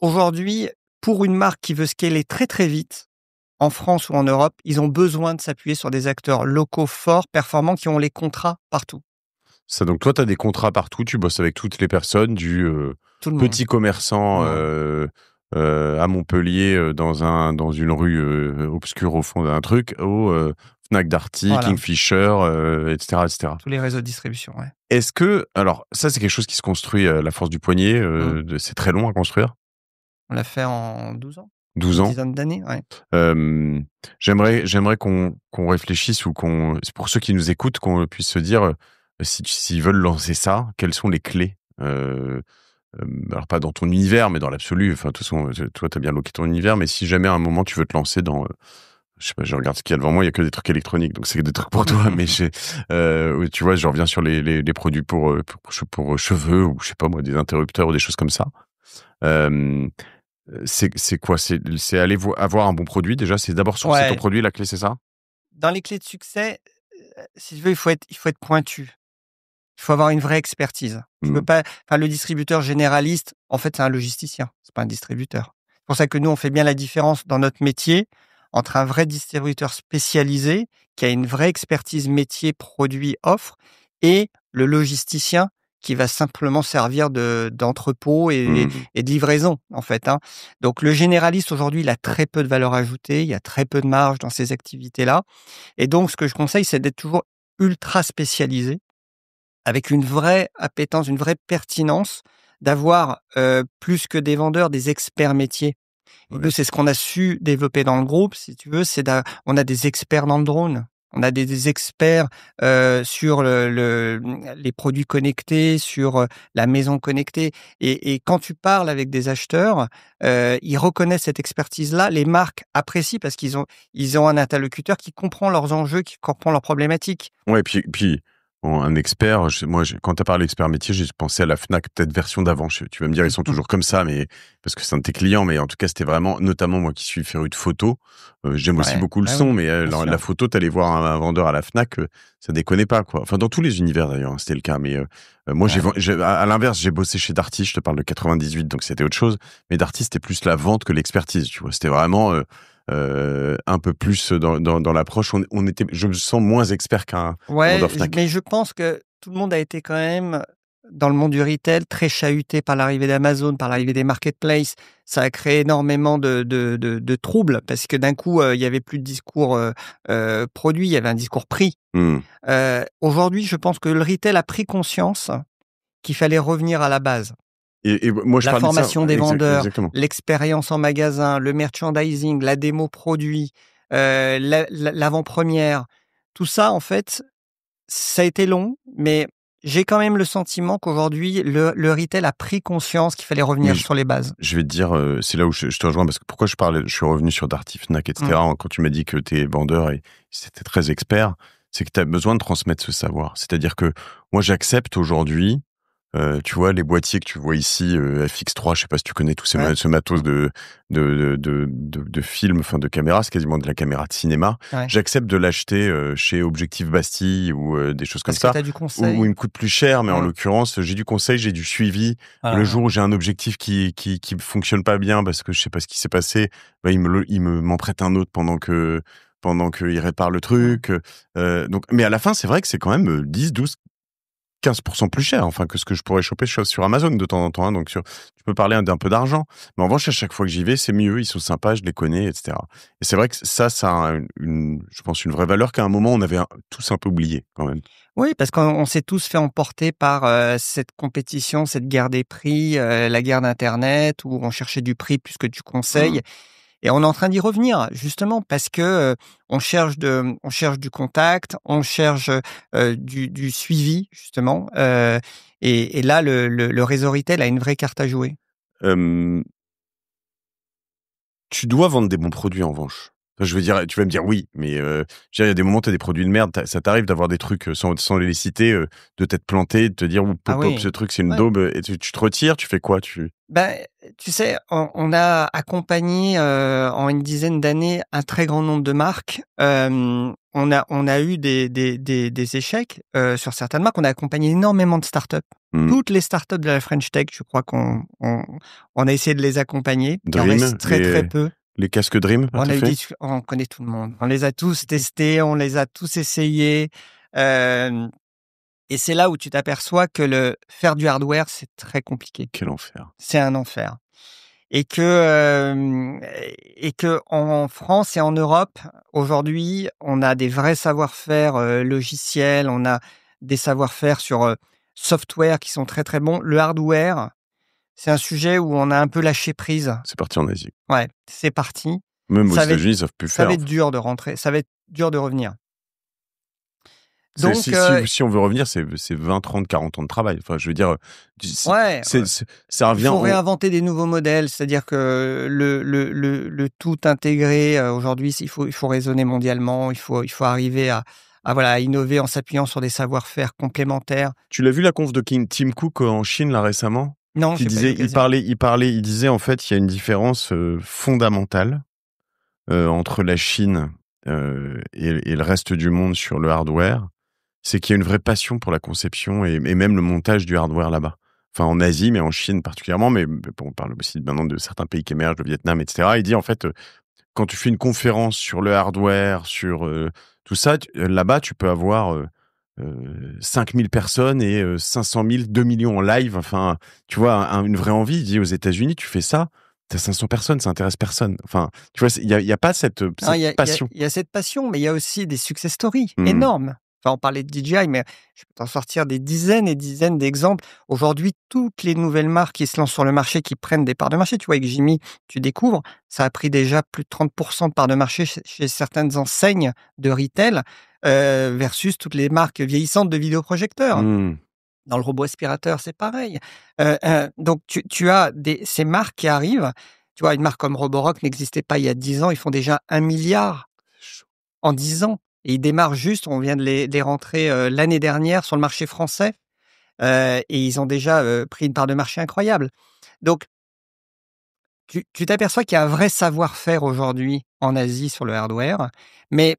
aujourd'hui, pour une marque qui veut scaler très très vite, en France ou en Europe, ils ont besoin de s'appuyer sur des acteurs locaux forts, performants, qui ont les contrats partout. Ça, donc toi, tu as des contrats partout, tu bosses avec toutes les personnes, du petit commerçant à Montpellier dans une rue obscure au fond d'un truc, au Fnac Darty, Kingfisher, etc., etc. Tous les réseaux de distribution, ouais. Est-ce que... Alors, ça, c'est quelque chose qui se construit à la force du poignet. C'est très long à construire. On l'a fait en 12 ans. 12 ans. Une dizaine d'années, ouais. J'aimerais qu'on réfléchisse ou pour ceux qui nous écoutent, qu'on puisse se dire... S'ils veulent lancer ça, quelles sont les clés? Alors pas dans ton univers, mais dans l'absolu. Enfin, de toute façon, toi, t'as bien loqué ton univers, mais si jamais à un moment tu veux te lancer dans, je sais pas, je regarde ce qu'il y a devant moi, il y a que des trucs électroniques, donc c'est des trucs pour toi. Mais tu vois, je reviens sur les produits pour cheveux ou je sais pas moi, des interrupteurs ou des choses comme ça. C'est quoi? C'est aller avoir un bon produit déjà. C'est d'abord sourcer ton produit. La clé, c'est ça? Dans les clés de succès, si tu veux, il faut être pointu. Il faut avoir une vraie expertise. Tu peux pas. Enfin, le distributeur généraliste, en fait, c'est un logisticien. C'est pas un distributeur. C'est pour ça que nous, on fait bien la différence dans notre métier entre un vrai distributeur spécialisé qui a une vraie expertise métier, produit, offre, et le logisticien qui va simplement servir d'entrepôt et de livraison, en fait. Donc, le généraliste, aujourd'hui, il a très peu de valeur ajoutée, il y a très peu de marge dans ces activités-là. Et donc, ce que je conseille, c'est d'être toujours ultra spécialisé, avec une vraie appétence, une vraie pertinence, d'avoir plus que des vendeurs, des experts métiers. Et nous, c'est ce qu'on a su développer dans le groupe, si tu veux. On a des experts dans le drone. On a des experts sur les produits connectés, sur la maison connectée. Et quand tu parles avec des acheteurs, ils reconnaissent cette expertise-là. Les marques apprécient parce qu'ils ont un interlocuteur qui comprend leurs enjeux, qui comprend leurs problématiques. Ouais, puis un expert, quand tu as parlé d'expert métier, j'ai pensé à la Fnac, peut-être version d'avant. Tu vas me dire, ils sont toujours comme ça, mais parce que c'est un de tes clients, mais en tout cas, c'était vraiment, notamment moi qui suis féru de photos, j'aime aussi beaucoup le son, mais la photo, t'allais voir un vendeur à la Fnac, ça déconnait pas, quoi. Enfin, dans tous les univers d'ailleurs, c'était le cas, mais moi, à l'inverse, j'ai bossé chez Darty, je te parle de 98, donc c'était autre chose, mais Darty, c'était plus la vente que l'expertise, tu vois. C'était vraiment... un peu plus dans l'approche. Je me sens moins expert qu'un vendeur Fnac. Mais je pense que tout le monde a été quand même dans le monde du retail, très chahuté par l'arrivée d'Amazon, par l'arrivée des marketplaces. Ça a créé énormément de troubles parce que d'un coup, il y avait plus de discours produit, il y avait un discours prix. Aujourd'hui, je pense que le retail a pris conscience qu'il fallait revenir à la base. Et moi, je La parle de ça. formation des vendeurs, Exactement. l'expérience en magasin, le merchandising, la démo produit, l'avant-première. Tout ça, en fait, ça a été long, mais j'ai quand même le sentiment qu'aujourd'hui, le retail a pris conscience qu'il fallait revenir sur les bases. Je vais te dire, c'est là où je te rejoins, parce que pourquoi je suis revenu sur Darty, Fnac, etc. Quand tu m'as dit que tes vendeurs c'était très expert, c'est que tu as besoin de transmettre ce savoir. C'est-à-dire que moi, j'accepte aujourd'hui, tu vois, les boîtiers que tu vois ici, FX3, je sais pas si tu connais tous ce matos de film, enfin de caméra, c'est quasiment de la caméra de cinéma. Ouais. J'accepte de l'acheter chez Objectif Bastille ou des choses comme ça. Parce que t'as du conseil. Où il me coûte plus cher, mais en l'occurrence, j'ai du conseil, j'ai du suivi. Le jour où j'ai un objectif qui fonctionne pas bien parce que je sais pas ce qui s'est passé, bah, il m'en prête un autre pendant qu'il répare le truc. Donc, mais à la fin, c'est vrai que c'est quand même 10, 12, 15% plus cher, enfin, que ce que je pourrais choper sur Amazon de temps en temps. Hein, donc, tu peux parler d'un peu d'argent. Mais en revanche, à chaque fois que j'y vais, c'est mieux. Ils sont sympas, je les connais, etc. Et c'est vrai que ça a je pense, une vraie valeur qu'à un moment, on avait tous un peu oublié, quand même. Oui, parce qu'on s'est tous fait emporter par cette compétition, cette guerre des prix, la guerre d'Internet, où on cherchait du prix plus que du conseil. Et on est en train d'y revenir, justement, parce que on cherche du contact, on cherche du suivi, justement. Et là, le réseau retail a une vraie carte à jouer. Tu dois vendre des bons produits, en revanche. Je veux dire, tu vas me dire oui, mais il y a des moments où tu as des produits de merde. Ça t'arrive d'avoir des trucs sans les citer, de t'être planté, de te dire ce truc c'est une daube, et tu te retires, tu fais quoi tu sais, on a accompagné en une dizaine d'années un très grand nombre de marques. On a eu des échecs sur certaines marques. On a accompagné énormément de startups. Toutes les startups de la French Tech, je crois qu'on a essayé de les accompagger. Dream, il en reste très peu. Les casques Dream, on connaît tout le monde. On les a tous testés, on les a tous essayés. Et c'est là où tu t'aperçois que faire du hardware, c'est très compliqué. Quel enfer. C'est un enfer. Et que en France et en Europe, aujourd'hui, on a des vrais savoir-faire logiciels, on a des savoir-faire sur software qui sont très très bons. Le hardware, c'est un sujet où on a un peu lâché prise. C'est parti en Asie. Ouais, c'est parti. Même aux États-Unis, ils savent plus faire. Ça va être dur de rentrer, ça va être dur de revenir. Donc, si on veut revenir, c'est 20, 30, 40 ans de travail. Enfin, je veux dire, ça revient. Il faut réinventer des nouveaux modèles, c'est-à-dire que le tout intégré aujourd'hui, il faut raisonner mondialement, il faut arriver à innover en s'appuyant sur des savoir-faire complémentaires. Tu l'as vu la conf de Tim Cook en Chine là récemment? Non, il disait en fait, il y a une différence fondamentale entre la Chine et le reste du monde sur le hardware. C'est qu'il y a une vraie passion pour la conception et même le montage du hardware là-bas. Enfin, en Asie, mais en Chine particulièrement, mais on parle aussi maintenant de certains pays qui émergent, le Vietnam, etc. Il dit, en fait, quand tu fais une conférence sur le hardware, sur tout ça, là-bas, tu peux avoir 5000 personnes et 500 000, 2 millions en live. Enfin, tu vois, une vraie envie. Il dit, aux États-Unis, tu fais ça, t'as 500 personnes, ça intéresse personne. Enfin, tu vois, il y a pas cette passion. Il y a cette passion, mais il y a aussi des success stories énormes. Enfin, on parlait de DJI, mais je peux t'en sortir des dizaines et dizaines d'exemples. Aujourd'hui, toutes les nouvelles marques qui se lancent sur le marché, qui prennent des parts de marché, tu vois, avec Jimmy, tu découvres, ça a pris déjà plus de 30% de parts de marché chez certaines enseignes de retail versus toutes les marques vieillissantes de vidéoprojecteurs. Dans le robot aspirateur, c'est pareil. Donc, tu as ces marques qui arrivent. Tu vois, une marque comme Roborock n'existait pas il y a 10 ans. Ils font déjà 1 milliard en 10 ans. Et ils démarrent juste, on vient de les rentrer l'année dernière sur le marché français. Et ils ont déjà pris une part de marché incroyable. Donc, tu t'aperçois qu'il y a un vrai savoir-faire aujourd'hui en Asie sur le hardware, mais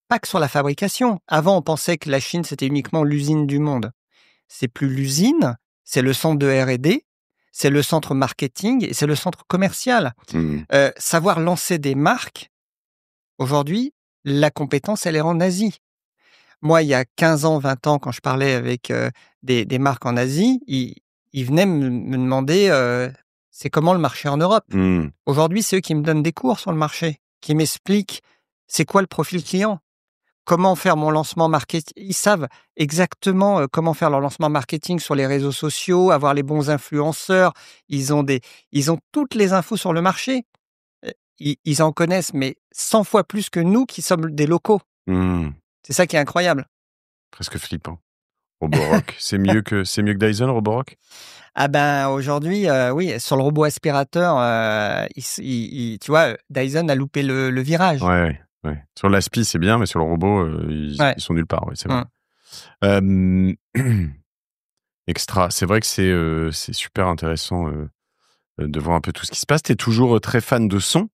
pas que sur la fabrication. Avant, on pensait que la Chine, c'était uniquement l'usine du monde. C'est plus l'usine, c'est le centre de R&D, c'est le centre marketing et c'est le centre commercial. Savoir lancer des marques, aujourd'hui, la compétence, elle est en Asie. Moi, il y a 15 ans, 20 ans, quand je parlais avec des marques en Asie, ils venaient me demander c'est comment le marché en Europe. Mmh. Aujourd'hui, c'est eux qui me donnent des cours sur le marché, qui m'expliquent c'est quoi le profil client, comment faire mon lancement marketing. Ils savent exactement comment faire leur lancement marketing sur les réseaux sociaux, avoir les bons influenceurs. Ils ont toutes les infos sur le marché. Ils en connaissent, mais 100 fois plus que nous qui sommes des locaux. Mmh. C'est ça qui est incroyable. Presque flippant. Roborock, c'est mieux que Dyson, Roborock? Ah ben aujourd'hui, oui, sur le robot aspirateur, tu vois, Dyson a loupé le virage. Ouais. Sur l'aspi, c'est bien, mais sur le robot, Ouais. ils sont nulle part, oui, c'est vrai. Hem, Extra. C'est vrai que c'est super intéressant, de voir un peu tout ce qui se passe. Tu es toujours, très fan de son?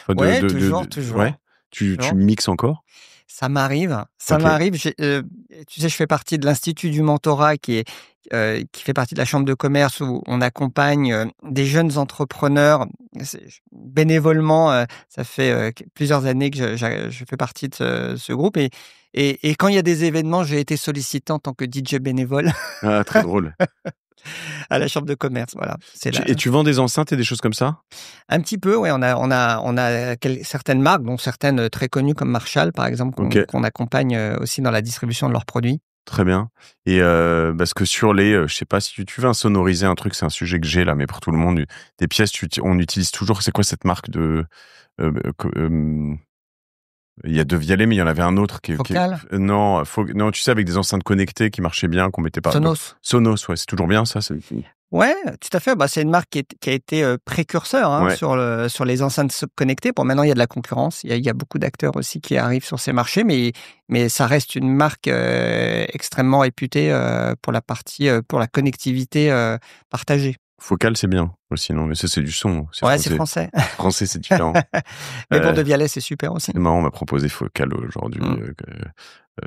Enfin Ouais, toujours. Ouais? Tu Toujours. mixes encore? Ça m'arrive. OK. Tu sais, je fais partie de l'Institut du mentorat qui fait partie de la chambre de commerce où on accompagne des jeunes entrepreneurs bénévolement. Ça fait plusieurs années que je fais partie de ce groupe et quand il y a des événements, j'ai été sollicité en tant que DJ bénévole Ah, très drôle. à la chambre de commerce. Voilà, c'est Et tu vends des enceintes et des choses comme ça? un petit peu, ouais. On a certaines marques, dont certaines très connues comme Marshall, par exemple, OK. qu'on accompagne aussi dans la distribution de leurs produits. Très bien. Et parce que sur les, je sais pas si tu veux insonoriser un truc, c'est un sujet que j'ai là, mais pour tout le monde, des pièces, on utilise toujours. C'est quoi cette marque de il y a 2 Vialet, mais il y en avait un autre Focal, non, non, tu sais, avec des enceintes connectées qui marchaient bien, qu'on mettait pas. Sonos. Sonos, ouais, c'est toujours bien ça. Ouais, tout à fait. Bah, c'est une marque qui a été précurseur Ouais. sur les enceintes connectées. Bon, maintenant, il y a de la concurrence. Il y a beaucoup d'acteurs aussi qui arrivent sur ces marchés, mais ça reste une marque extrêmement réputée pour pour la connectivité partagée. Focal, c'est bien aussi, non? Mais ça, c'est du son. C'est Ouais, français. c'est français. Français, c'est différent. Mais pour De Vialet, c'est super aussi. C'est marrant, on m'a proposé Focal aujourd'hui,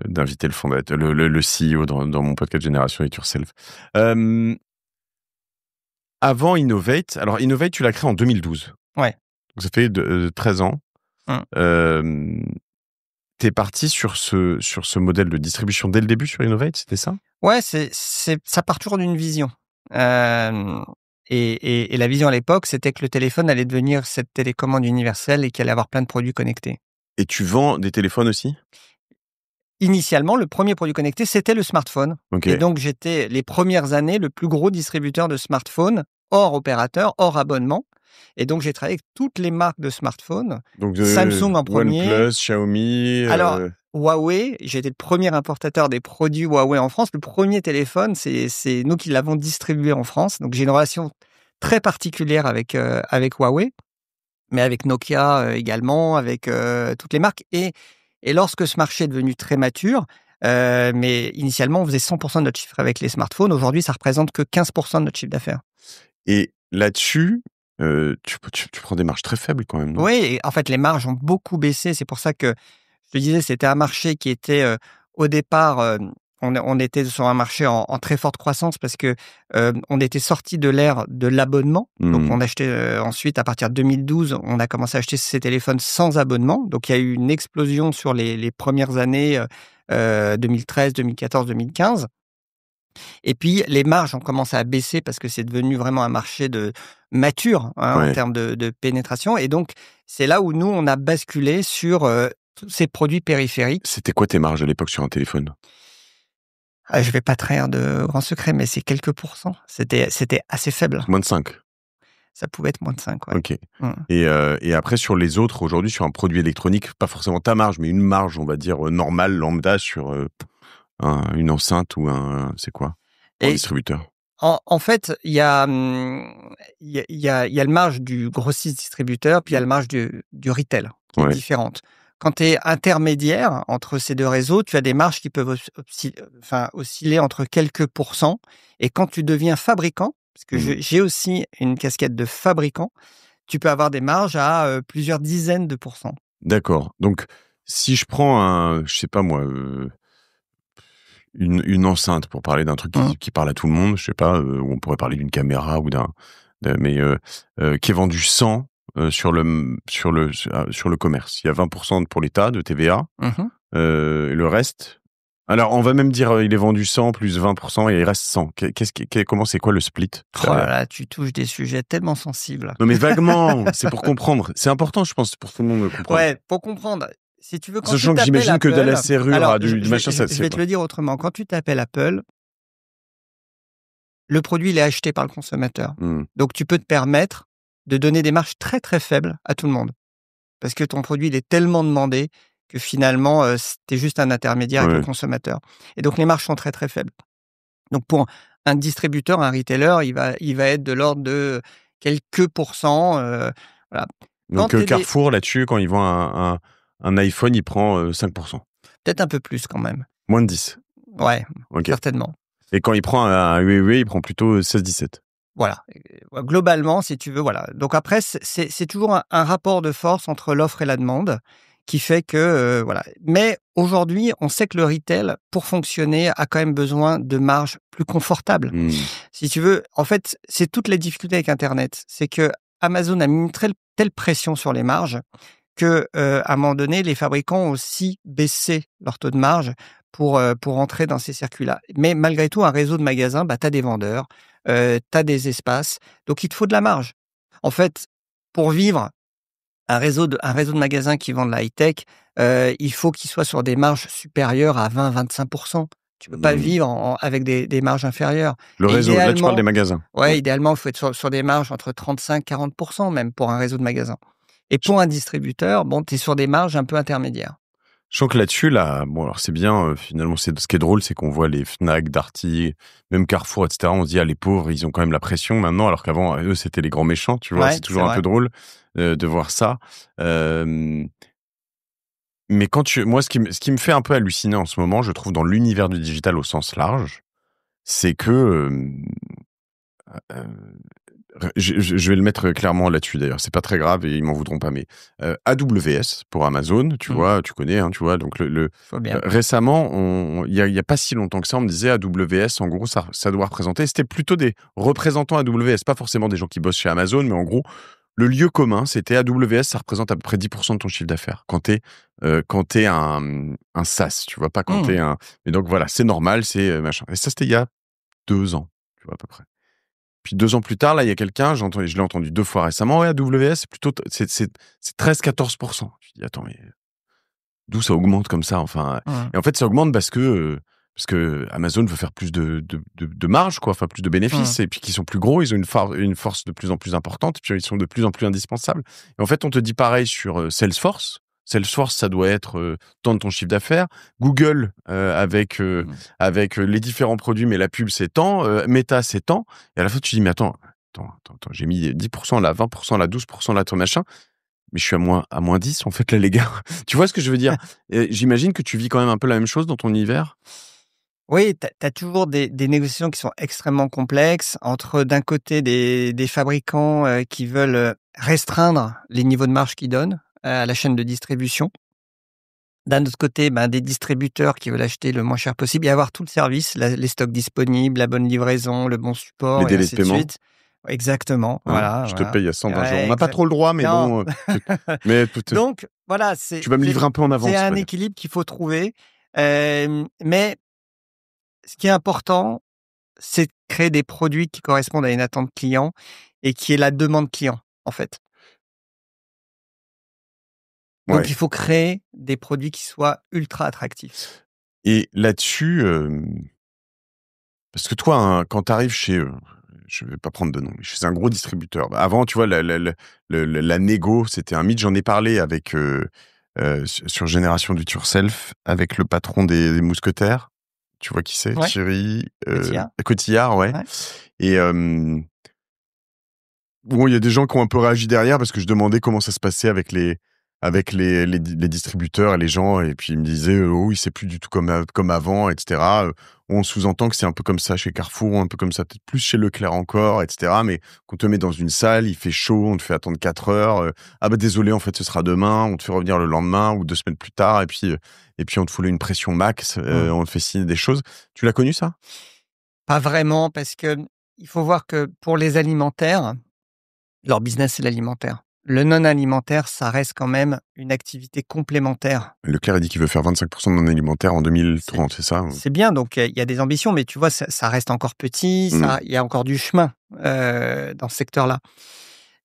d'inviter le fondateur, le CEO dans mon podcast Génération It Yourself. Avant Innovate, alors Innovate, tu l'as créé en 2012. Ouais. Donc ça fait 13 ans. T'es parti sur ce modèle de distribution dès le début sur Innovate, c'était ça? Ouais, ça part toujours d'une vision. Et la vision à l'époque, c'était que le téléphone allait devenir cette télécommande universelle et qu'il allait avoir plein de produits connectés. Et tu vends des téléphones aussi? Initialement, le premier produit connecté, c'était le smartphone. OK. Et donc, j'étais, les premières années, le plus gros distributeur de smartphones, hors opérateur, hors abonnement. Et donc, j'ai travaillé avec toutes les marques de smartphones. Donc Samsung en premier. OnePlus, Xiaomi. Alors, Huawei, j'ai été le premier importateur des produits Huawei en France. Le premier téléphone, c'est nous qui l'avons distribué en France. Donc, j'ai une relation très particulière avec Huawei, mais avec Nokia également, avec toutes les marques. Et lorsque ce marché est devenu très mature, mais initialement, on faisait 100% de notre chiffre avec les smartphones. Aujourd'hui, ça représente que 15% de notre chiffre d'affaires. Et là-dessus, tu prends des marges très faibles quand même, non? Oui, et en fait, les marges ont beaucoup baissé. C'est pour ça que je te disais, c'était un marché qui était au départ, on était sur un marché en très forte croissance parce que on était sorti de l'ère de l'abonnement. Donc, on achetait ensuite, à partir de 2012, on a commencé à acheter ces téléphones sans abonnement. Donc, il y a eu une explosion sur les premières années 2013, 2014, 2015. Et puis, les marges ont commencé à baisser parce que c'est devenu vraiment un marché mature en termes de pénétration. Et donc, c'est là où nous, on a basculé sur tous ces produits périphériques. C'était quoi tes marges à l'époque sur un téléphone? Je ne vais pas trahir de grands secrets, mais c'est quelques pourcents. C'était assez faible. Moins de 5? Ça pouvait être moins de 5, ouais. OK. Et après, sur les autres, aujourd'hui, sur un produit électronique, pas forcément ta marge, mais une marge, on va dire, normale, lambda, sur une enceinte ou c'est quoi? Pour un distributeur? En fait, il y a le marge du grossiste distributeur, puis il y a le marge du retail, qui est différente. Quand tu es intermédiaire entre ces deux réseaux, tu as des marges qui peuvent osciller entre quelques pourcents. Et quand tu deviens fabricant, parce que j'ai aussi une casquette de fabricant, tu peux avoir des marges à plusieurs dizaines de pourcents. D'accord. Donc, si je prends je sais pas moi, une enceinte, pour parler d'un truc qui parle à tout le monde, je sais pas, où on pourrait parler d'une caméra ou mais qui est vendu 100 sur le commerce. Il y a 20% pour l'État de TVA. Le reste, Alors, on va même dire il est vendu 100 plus 20% et il reste 100. Comment c'est quoi le split? Oh là là, tu touches des sujets tellement sensibles. Non, mais vaguement, c'est pour comprendre. C'est important, je pense, pour tout le monde de comprendre. Ouais, pour comprendre. Si tu veux, quand Sachant tu que j'imagine t'appelles que de la Apple- serrure Alors, à du machin, ça, je vais te le dire autrement. Quand tu t'appelles Apple, le produit, il est acheté par le consommateur. Donc, tu peux te permettre de donner des marges très, très faibles à tout le monde. Parce que ton produit, il est tellement demandé que finalement, t'es juste un intermédiaire avec le consommateur. Et donc, les marges sont très, très faibles. Donc, pour un distributeur, un retailer, il va être de l'ordre de quelques pourcents. Voilà. Donc, Carrefour, là-dessus, quand il vend un iPhone, il prend 5%. Peut-être un peu plus quand même. Moins de 10. Ouais, certainement. Et quand il prend un Huawei, il prend plutôt 16-17. Voilà. Globalement, si tu veux, voilà. Donc après, c'est toujours un rapport de force entre l'offre et la demande qui fait que, voilà. Mais aujourd'hui, on sait que le retail, pour fonctionner, a quand même besoin de marges plus confortables. Si tu veux, en fait, c'est toutes les difficultés avec Internet. C'est que Amazon a mis une telle pression sur les marges que, à un moment donné, les fabricants ont aussi baissé leur taux de marge pour entrer dans ces circuits-là. Mais malgré tout, un réseau de magasins, tu as des vendeurs, tu as des espaces, donc il te faut de la marge. En fait, pour vivre, un réseau de magasins qui vend de la high-tech, il faut qu'il soit sur des marges supérieures à 20-25%. Tu peux pas vivre avec des marges inférieures. Le réseau, là tu parles des magasins. Ouais, idéalement, il faut être sur des marges entre 35-40% même pour un réseau de magasins. Et pour un distributeur, tu es sur des marges un peu intermédiaires. Je sens que là-dessus, alors c'est bien, finalement, ce qui est drôle, c'est qu'on voit les Fnac, Darty, même Carrefour, etc. On se dit, les pauvres, ils ont quand même la pression maintenant, alors qu'avant, eux, c'était les grands méchants, tu vois. C'est toujours un peu drôle de voir ça. Mais moi, ce qui me fait un peu halluciner en ce moment, je trouve, dans l'univers du digital au sens large, c'est que je vais le mettre clairement là-dessus d'ailleurs, c'est pas très grave et ils m'en voudront pas, mais AWS pour Amazon, tu vois, tu connais, hein, tu vois, donc récemment, il y a pas si longtemps que ça, on me disait AWS, en gros, ça doit représenter, c'était plutôt des représentants AWS, pas forcément des gens qui bossent chez Amazon, mais en gros, le lieu commun, c'était AWS, ça représente à peu près 10% de ton chiffre d'affaires quand t'es un SaaS, tu vois, pas quand t'es un... Mais donc voilà, c'est normal, c'est machin. Et ça, c'était il y a 2 ans, tu vois, à peu près. Puis 2 ans plus tard, là, il y a quelqu'un, je l'ai entendu 2 fois récemment, AWS, c'est plutôt, c'est 13-14%. Je dis, attends, mais d'où ça augmente comme ça, enfin. Et en fait, ça augmente parce que Amazon veut faire plus de marge, quoi, enfin, plus de bénéfices, et puis qu'ils sont plus gros, ils ont une force de plus en plus importante, et puis ils sont de plus en plus indispensables. Et en fait, on te dit pareil sur Salesforce. Salesforce, ça doit être tant de ton chiffre d'affaires. Google, avec les différents produits, mais la pub, c'est tant. Meta, c'est tant. Et à la fin, tu te dis, mais attends, j'ai mis 10% là, 20% là, 12% là, ton machin. Mais je suis à moins 10, en fait, là, les gars. Tu vois ce que je veux dire? J'imagine que tu vis quand même un peu la même chose dans ton univers. Oui, tu as toujours des négociations qui sont extrêmement complexes entre, d'un côté, des fabricants qui veulent restreindre les niveaux de marge qu'ils donnent à la chaîne de distribution. D'un autre côté, des distributeurs qui veulent acheter le moins cher possible et avoir tout le service, les stocks disponibles, la bonne livraison, le bon support, les délais de paiement. Suite. Exactement. Je te paye à 120 jours. On n'a pas trop le droit, mais non. Mais donc, voilà. Tu vas me livrer un peu en avance. C'est un équilibre qu'il faut trouver. Mais ce qui est important, c'est de créer des produits qui correspondent à une attente client et qui est la demande client, en fait. Donc, il faut créer des produits qui soient ultra attractifs. Et là-dessus, parce que toi, quand tu arrives chez, je vais pas prendre de nom, mais chez un gros distributeur. Avant, tu vois, la négo, c'était un mythe. J'en ai parlé avec sur Génération Do It Yourself avec le patron des Mousquetaires. Tu vois qui c'est? Thierry Cotillard, ouais. Et bon, il y a des gens qui ont un peu réagi derrière parce que je demandais comment ça se passait avec les distributeurs et les gens, et puis ils me disaient oui, c'est plus du tout comme avant, etc. On sous-entend que c'est un peu comme ça chez Carrefour, un peu comme ça peut-être plus chez Leclerc encore, etc. Mais qu'on te met dans une salle, il fait chaud, on te fait attendre 4 heures, désolé, en fait ce sera demain, on te fait revenir le lendemain ou 2 semaines plus tard, et puis on te fout une pression max, on te fait signer des choses. Tu l'as connu ça? Pas vraiment, parce que il faut voir que pour les alimentaires, leur business c'est l'alimentaire. le non-alimentaire, ça reste quand même une activité complémentaire. Leclerc a dit qu'il veut faire 25% de non-alimentaire en 2030, c'est ça? C'est bien, donc il y a des ambitions, mais tu vois, ça reste encore petit, il y a encore du chemin dans ce secteur-là.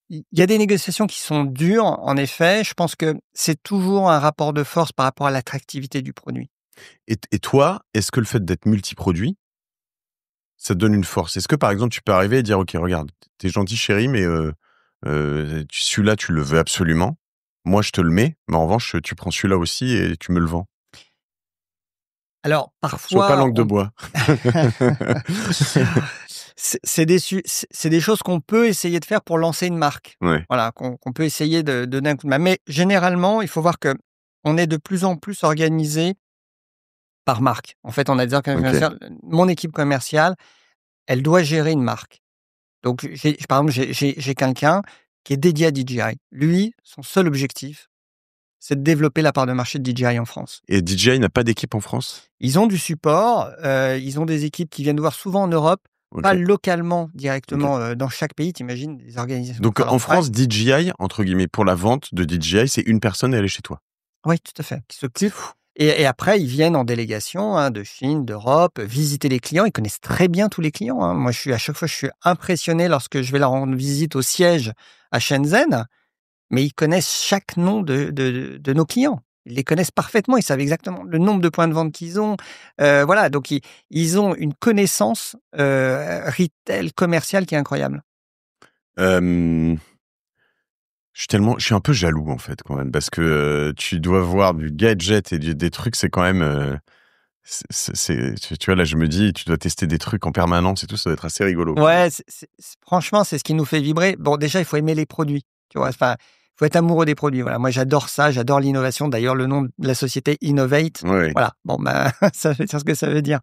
Il y a des négociations qui sont dures, en effet. Je pense que c'est toujours un rapport de force par rapport à l'attractivité du produit. Et toi, est-ce que le fait d'être multiproduit, ça te donne une force? Est-ce que, par exemple, tu peux arriver et dire, OK, regarde, t'es gentil, chérie, mais celui-là, tu le veux absolument. Moi, je te le mets, mais en revanche, tu prends celui-là aussi et tu me le vends. Alors, Sois pas parfois, langue de bois. c'est des choses qu'on peut essayer de faire pour lancer une marque. Ouais. Voilà, qu'on peut essayer de donner un coup de main. Mais généralement, il faut voir que on est de plus en plus organisé par marque. En fait, on a des commerciales. Mon équipe commerciale, elle doit gérer une marque. Donc, par exemple, j'ai quelqu'un qui est dédié à DJI. Lui, son seul objectif, c'est de développer la part de marché de DJI en France. Et DJI n'a pas d'équipe en France? Ils ont du support, ils ont des équipes qui viennent voir souvent en Europe, pas localement, directement dans chaque pays, t'imagines, des organisations. Donc en France, DJI, entre guillemets, pour la vente de DJI, c'est une personne et elle est chez toi? Oui, tout à fait, qui s'occupe. Et après, ils viennent en délégation de Chine, d'Europe, visiter les clients. Ils connaissent très bien tous les clients. Moi, à chaque fois, je suis impressionné lorsque je vais leur rendre visite au siège à Shenzhen, mais ils connaissent chaque nom de nos clients. Ils les connaissent parfaitement. Ils savent exactement le nombre de points de vente qu'ils ont. Voilà, donc ils ont une connaissance retail commerciale qui est incroyable. Je suis un peu jaloux en fait quand même parce que tu dois voir du gadget et des trucs, c'est quand même tu vois là je me dis tu dois tester des trucs en permanence et tout, ça doit être assez rigolo. Ouais, franchement c'est ce qui nous fait vibrer. Bon, déjà il faut aimer les produits, tu vois. Enfin, il faut être amoureux des produits. Voilà, moi j'adore ça, j'adore l'innovation. D'ailleurs le nom de la société Innovate. Ouais. Voilà, bon ça veut dire ce que ça veut dire.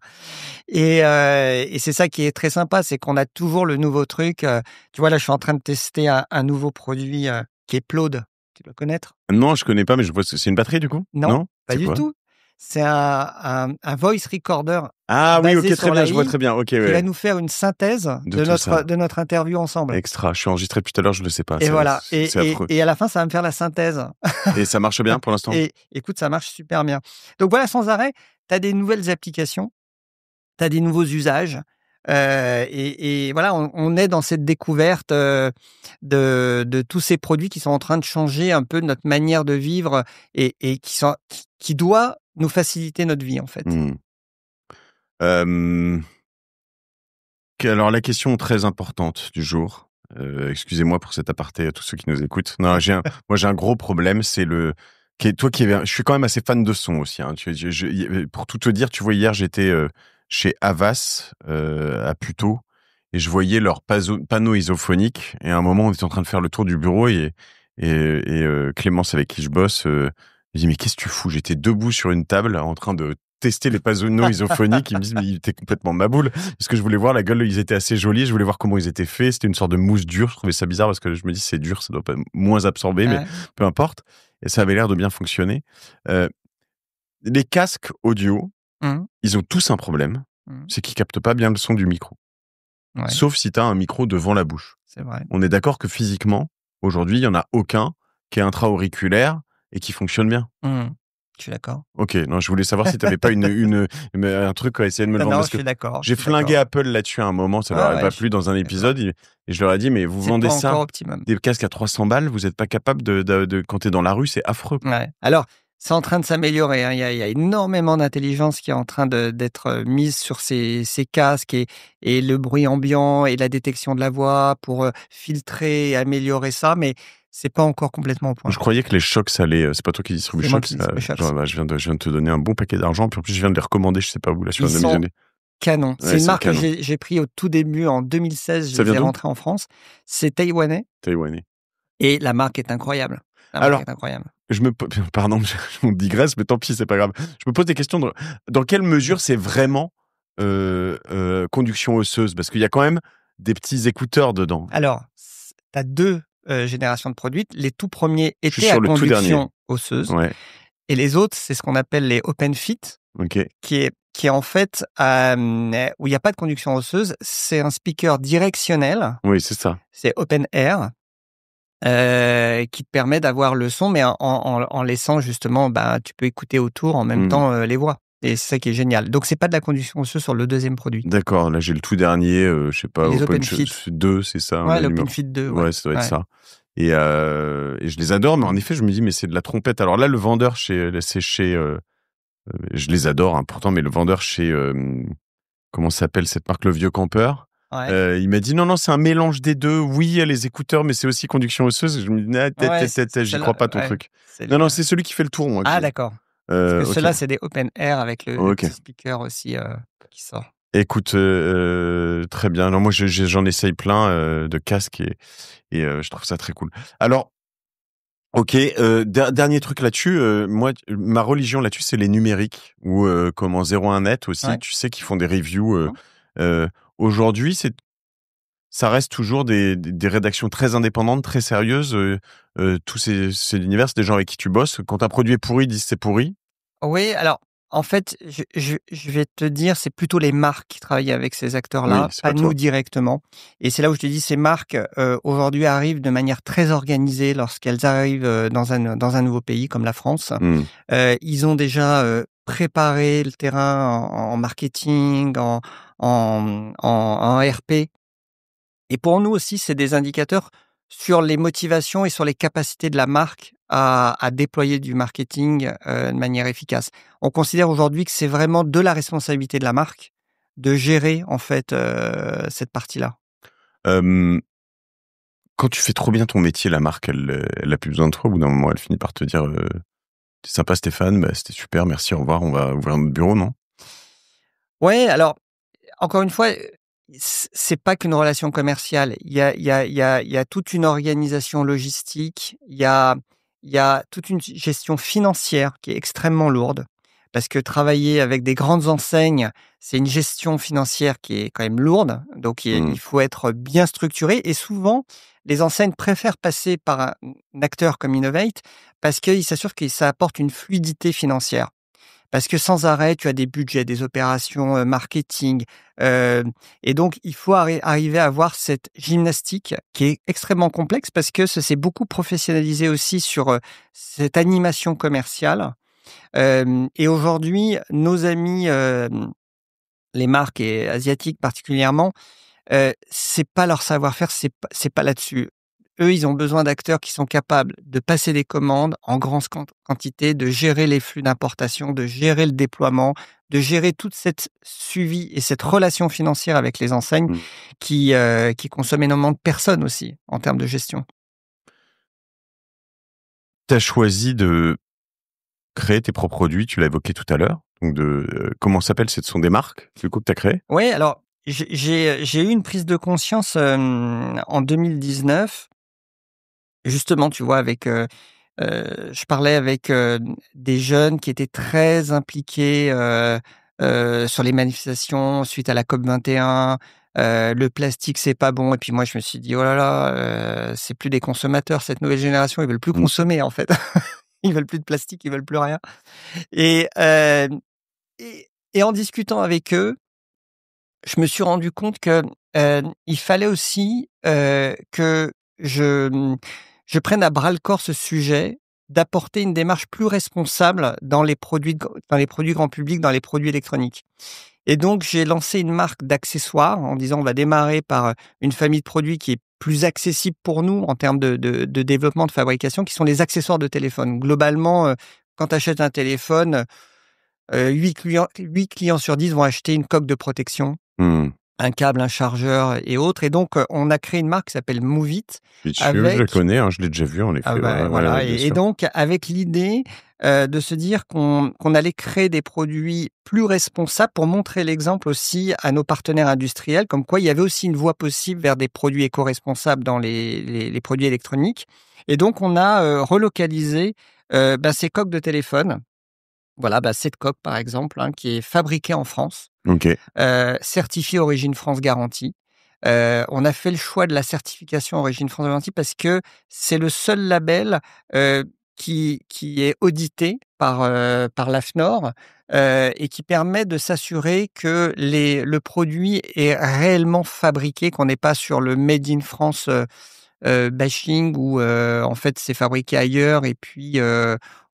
Et c'est ça qui est très sympa, c'est qu'on a toujours le nouveau truc. Tu vois là, je suis en train de tester un nouveau produit qui est Plaude. Tu dois connaître? Non, je connais pas, mais je vois c'est une batterie du coup? Non, pas du tout. C'est un voice recorder. Ah oui, ok, très bien, je vois très bien. Ok, qui va nous faire une synthèse de notre interview ensemble. Extra, je suis enregistré depuis tout à l'heure, je le sais pas. Et voilà, c'est affreux. Et à la fin, ça va me faire la synthèse. Et ça marche bien pour l'instant? Et écoute, ça marche super bien. Donc voilà, sans arrêt, tu as des nouvelles applications, tu as des nouveaux usages. Et voilà, on est dans cette découverte de tous ces produits qui sont en train de changer un peu notre manière de vivre et qui doit nous faciliter notre vie en fait. Alors la question très importante du jour, excusez-moi pour cet aparté à tous ceux qui nous écoutent. Non, moi j'ai un gros problème, c'est je suis quand même assez fan de son aussi. Hein. Pour tout te dire, tu vois, hier j'étais chez Havas à Puteaux et je voyais leurs panneaux isophoniques et à un moment on était en train de faire le tour du bureau et Clémence avec qui je bosse me dit mais qu'est-ce que tu fous? J'étais debout sur une table en train de tester les panneaux isophoniques. Ils me disent mais il était complètement maboule parce que je voulais voir la gueule, ils étaient assez jolis, je voulais voir comment ils étaient faits. C'était une sorte de mousse dure, je trouvais ça bizarre parce que je me dis c'est dur, ça doit pas moins absorber, mais peu importe. Et ça avait l'air de bien fonctionner. Les casques audio, ils ont tous un problème, c'est qu'ils captent pas bien le son du micro. Ouais. Sauf si tu as un micro devant la bouche. C'est vrai. On est d'accord que physiquement, aujourd'hui, il y en a aucun qui est intra-auriculaire et qui fonctionne bien. Je suis d'accord. Ok, non, je voulais savoir si tu n'avais pas un truc à essayer de me le vendre. Non, je suis d'accord. J'ai flingué Apple là-dessus à un moment, ça leur avait pas plu dans un épisode, et je leur ai dit, mais vous vendez ça, des casques à 300 balles, vous n'êtes pas capable quand tu es dans la rue, c'est affreux. Ouais. Alors, c'est en train de s'améliorer. Hein. Il y a énormément d'intelligence qui est en train d'être mise sur ces casques et le bruit ambiant et la détection de la voix pour filtrer et améliorer ça, mais c'est pas encore complètement au point. Je croyais que les Shokz, ça allait. C'est pas toi qui distribue Shokz. Je viens de te donner un bon paquet d'argent, puis en plus je viens de les recommander, je sais pas où là sur une demi-journée. Canon. C'est une marque que j'ai pris au tout début en 2016. Je les ai rentrés en France. C'est taïwanais. Et la marque est incroyable. Alors, pardon, je me digresse, mais tant pis, c'est pas grave. Je me pose des questions. Dans quelle mesure c'est vraiment conduction osseuse? Parce qu'il y a quand même des petits écouteurs dedans. Alors, tu as deux générations de produits. Les tout premiers étaient à conduction osseuse. Ouais. Et les autres, c'est ce qu'on appelle les open fit, qui est en fait où il n'y a pas de conduction osseuse. C'est un speaker directionnel. Oui, c'est ça. C'est open air. qui te permet d'avoir le son, mais en laissant justement, tu peux écouter autour en même temps les voix. Et c'est ça qui est génial. Donc, c'est pas de la conduction osseuse sur le deuxième produit. D'accord, là j'ai le tout dernier, je sais pas, Les OpenFit 2, c'est ça? Ouais, l'OpenFit 2. Ouais, ça doit être ça. Et je les adore, mais en effet, je me dis, mais c'est de la trompette. Alors là, le vendeur c'est chez, je les adore, hein, pourtant, mais le vendeur chez, comment s'appelle cette marque? Le Vieux Campeur. Ouais. Il m'a dit, non, c'est un mélange des deux. Oui, il y a les écouteurs, mais c'est aussi conduction osseuse. Et je me dis, j'y crois pas ton truc. Non, c'est celui qui fait le tour, moi. Ah, d'accord. Parce que ceux-là, c'est des open air avec le petit speaker aussi qui sort. Écoute, très bien. Non, moi, j'en essaye plein de casques et je trouve ça très cool. Alors, ok, dernier truc là-dessus. Moi, ma religion là-dessus, c'est les numériques ou comme en 01 Net aussi. Ouais. Tu sais, qui font des reviews. Aujourd'hui, ça reste toujours des rédactions très indépendantes, très sérieuses. Tous ces univers, c'est des gens avec qui tu bosses. Quand un produit est pourri, ils disent c'est pourri. Oui, alors, en fait, je vais te dire, c'est plutôt les marques qui travaillent avec ces acteurs-là, Oui, c'est pas pas nous toi. directement. Et c'est là où je te dis, ces marques, aujourd'hui, arrivent de manière très organisée lorsqu'elles arrivent dans un nouveau pays comme la France. Ils ont déjà préparé le terrain en marketing, en RP. Et pour nous aussi, c'est des indicateurs sur les motivations et sur les capacités de la marque à déployer du marketing de manière efficace. On considère aujourd'hui que c'est vraiment de la responsabilité de la marque de gérer en fait cette partie-là. Quand tu fais trop bien ton métier, la marque, elle a plus besoin de toi. Au bout d'un moment, elle finit par te dire, t'es sympa, Stéphane, c'était super, merci, au revoir, on va ouvrir notre bureau, non? Ouais, alors encore une fois, c'est pas qu'une relation commerciale. Il y a toute une organisation logistique. Il y a toute une gestion financière qui est extrêmement lourde. Parce que travailler avec des grandes enseignes, c'est une gestion financière qui est quand même lourde. Donc, il faut être bien structuré. Et souvent, les enseignes préfèrent passer par un acteur comme Innovate parce qu'ils s'assurent que ça apporte une fluidité financière. Parce que sans arrêt, tu as des budgets, des opérations marketing. Et donc, il faut arriver à avoir cette gymnastique qui est extrêmement complexe parce que ça s'est beaucoup professionnalisé aussi sur cette animation commerciale. Et aujourd'hui, nos amis, les marques et asiatiques particulièrement, c'est pas leur savoir-faire, c'est pas là-dessus. Eux, ils ont besoin d'acteurs qui sont capables de passer des commandes en grande quantité, de gérer les flux d'importation, de gérer le déploiement, de gérer toute cette suivi et cette relation financière avec les enseignes qui consomment énormément de personnes aussi en termes de gestion. Tu as choisi de créer tes propres produits, tu l'as évoqué tout à l'heure. Donc comment ça s'appelle? Ce sont des marques, du coup, que tu as créées? Oui, alors j'ai eu une prise de conscience en 2019. Justement, tu vois, je parlais avec des jeunes qui étaient très impliqués sur les manifestations suite à la COP21. Le plastique, c'est pas bon. Et puis moi, je me suis dit, oh là là, c'est plus des consommateurs, cette nouvelle génération, ils veulent plus consommer en fait. Ils veulent plus de plastique, ils veulent plus rien. Et, euh, et en discutant avec eux, je me suis rendu compte que il fallait aussi que je prenne à bras le corps ce sujet, d'apporter une démarche plus responsable dans les produits grand public, dans les produits électroniques. Et donc, j'ai lancé une marque d'accessoires en disant on va démarrer par une famille de produits qui est plus accessible pour nous en termes de développement, de fabrication, qui sont les accessoires de téléphone. Globalement, quand tu achètes un téléphone, 8 clients sur 10 vont acheter une coque de protection, un câble, un chargeur et autres. Et donc, on a créé une marque qui s'appelle Moovit. Je le connais, hein, je l'ai déjà vu en effet. Voilà. Et donc, avec l'idée de se dire qu'on allait créer des produits plus responsables pour montrer l'exemple aussi à nos partenaires industriels, comme quoi il y avait aussi une voie possible vers des produits éco-responsables dans les produits électroniques. Et donc, on a relocalisé ces coques de téléphone. Voilà, cette coque, par exemple, qui est fabriquée en France, certifiée Origine France Garantie. On a fait le choix de la certification Origine France Garantie parce que c'est le seul label qui est audité par l'AFNOR et qui permet de s'assurer que le produit est réellement fabriqué, qu'on n'est pas sur le Made in France bashing où en fait c'est fabriqué ailleurs et puis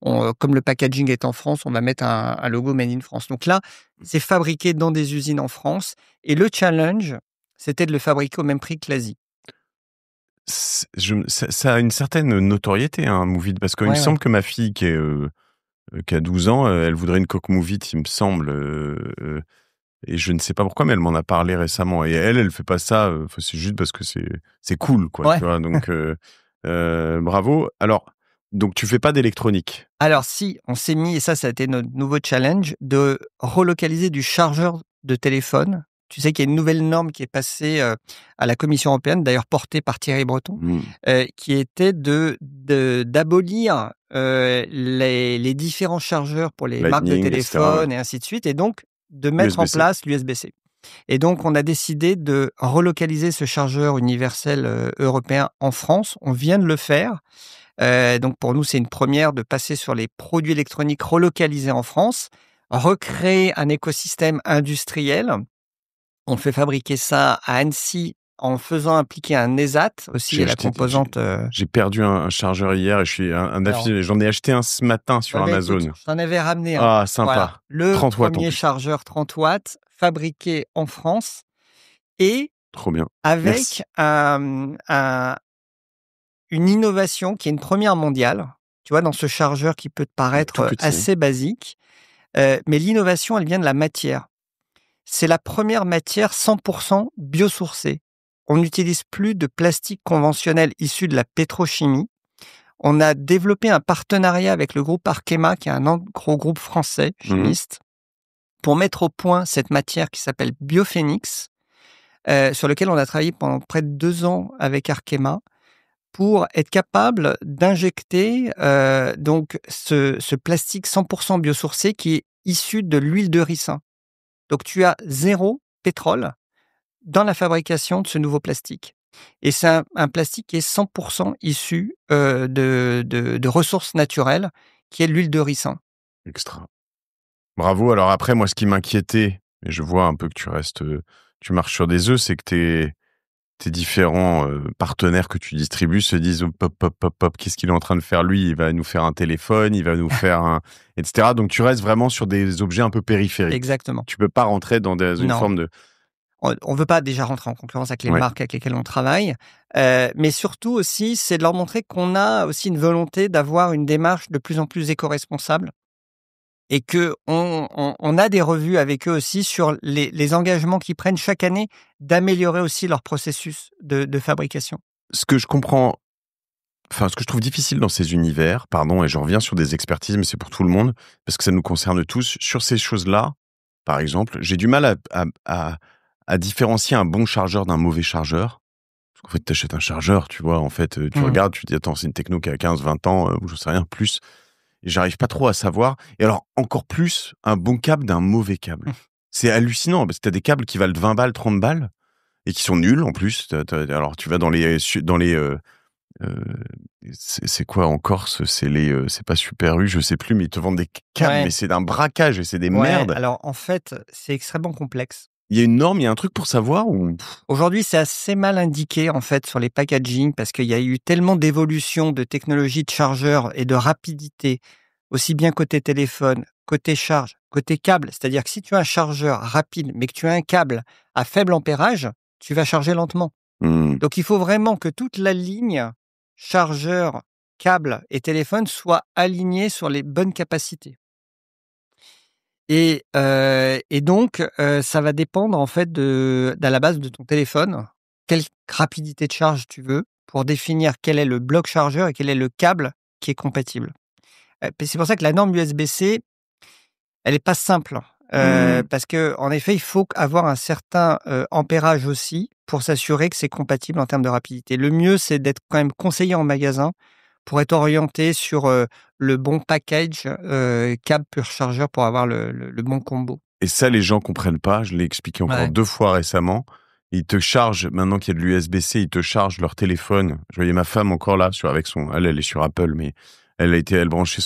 comme le packaging est en France, on va mettre un logo Made in France. Donc là, c'est fabriqué dans des usines en France et le challenge, c'était de le fabriquer au même prix que l'Asie. Ça a une certaine notoriété, hein, Movit, parce qu'il me semble que ma fille qui a 12 ans, elle voudrait une coque Movit, il me semble. Et je ne sais pas pourquoi, mais elle m'en a parlé récemment. Et elle fait pas ça. C'est juste parce que c'est cool, quoi. Ouais. Tu vois, donc, bravo. Alors, donc tu fais pas d'électronique. Alors si, on s'est mis, et ça a été notre nouveau challenge, de relocaliser du chargeur de téléphone. Tu sais qu'il y a une nouvelle norme qui est passée à la Commission européenne, d'ailleurs portée par Thierry Breton, qui était d'abolir les différents chargeurs pour les marques de téléphone et ainsi de suite, et donc de mettre en place l'USB-C. Et donc, on a décidé de relocaliser ce chargeur universel européen en France. On vient de le faire. Donc, pour nous, c'est une première de passer sur les produits électroniques relocalisés en France, recréer un écosystème industriel. On fait fabriquer ça à Annecy en faisant impliquer un ESAT aussi, la composante. J'ai perdu un chargeur hier et j'en ai acheté un ce matin sur Amazon. Écoute, j'en avais ramené un. Ah, sympa. Voilà. Le 30 watts premier chargeur 30 watts fabriqué en France et trop bien. Avec une innovation qui est une première mondiale. Tu vois, dans ce chargeur qui peut te paraître assez basique, mais l'innovation, elle vient de la matière. C'est la première matière 100% biosourcée. On n'utilise plus de plastique conventionnel issu de la pétrochimie. On a développé un partenariat avec le groupe Arkema, qui est un gros groupe français, chimiste, pour mettre au point cette matière qui s'appelle Biophénix, sur lequel on a travaillé pendant près de 2 ans avec Arkema, pour être capable d'injecter donc ce plastique 100% biosourcé qui est issu de l'huile de ricin. Donc, tu as 0 pétrole dans la fabrication de ce nouveau plastique. Et c'est un plastique qui est 100% issu de ressources naturelles, qui est l'huile de ricin. Extra. Bravo. Alors après, moi, ce qui m'inquiétait, et je vois un peu que tu marches sur des œufs, c'est que tes différents partenaires que tu distribues se disent pop, qu'est-ce qu'il est en train de faire lui? Il va nous faire un téléphone, il va nous faire etc. Donc tu restes vraiment sur des objets un peu périphériques. Exactement. Tu peux pas rentrer dans une forme de... On veut pas déjà rentrer en concurrence avec les marques avec lesquelles on travaille, mais surtout aussi, c'est de leur montrer qu'on a aussi une volonté d'avoir une démarche de plus en plus éco-responsable. Et qu'on a des revues avec eux aussi sur les engagements qu'ils prennent chaque année d'améliorer aussi leur processus de fabrication. Ce que je comprends, ce que je trouve difficile dans ces univers, et je reviens sur des expertises, mais c'est pour tout le monde, parce que ça nous concerne tous, sur ces choses-là, par exemple, j'ai du mal à différencier un bon chargeur d'un mauvais chargeur. Parce qu'en fait, tu achètes un chargeur, tu vois, en fait, tu regardes, tu te dis, attends, c'est une techno qui a 15, 20 ans, ou je sais rien, plus. Et j'arrive pas trop à savoir. Et alors, encore plus, un bon câble d'un mauvais câble. C'est hallucinant, parce que t'as des câbles qui valent 20 balles, 30 balles, et qui sont nuls, en plus. Alors, tu vas dans les c'est quoi en Corse? C'est pas Super U, je sais plus, mais ils te vendent des câbles, mais c'est d'un braquage et c'est des merdes. Alors, en fait, c'est extrêmement complexe. Il y a une norme, il y a un truc pour savoir ou... Aujourd'hui, c'est assez mal indiqué, en fait, sur les packaging, parce qu'il y a eu tellement d'évolution de technologie de chargeur et de rapidité, aussi bien côté téléphone, côté charge, côté câble. C'est-à-dire que si tu as un chargeur rapide, mais que tu as un câble à faible ampérage, tu vas charger lentement. Donc, il faut vraiment que toute la ligne chargeur, câble et téléphone soit alignée sur les bonnes capacités. Et donc, ça va dépendre en fait à la base de ton téléphone, quelle rapidité de charge tu veux pour définir quel est le bloc chargeur et quel est le câble qui est compatible. C'est pour ça que la norme USB-C, elle est pas simple, parce que en effet, il faut avoir un certain ampérage aussi pour s'assurer que c'est compatible en termes de rapidité. Le mieux, c'est d'être quand même conseillé en magasin pour être orienté sur le bon package câble pur chargeur pour avoir le bon combo. Et ça, les gens comprennent pas. Je l'ai expliqué encore 2 fois récemment. Ils te chargent, maintenant qu'il y a de l'USB-C, ils te chargent leur téléphone. Je voyais ma femme encore là, elle est sur Apple, mais elle branchait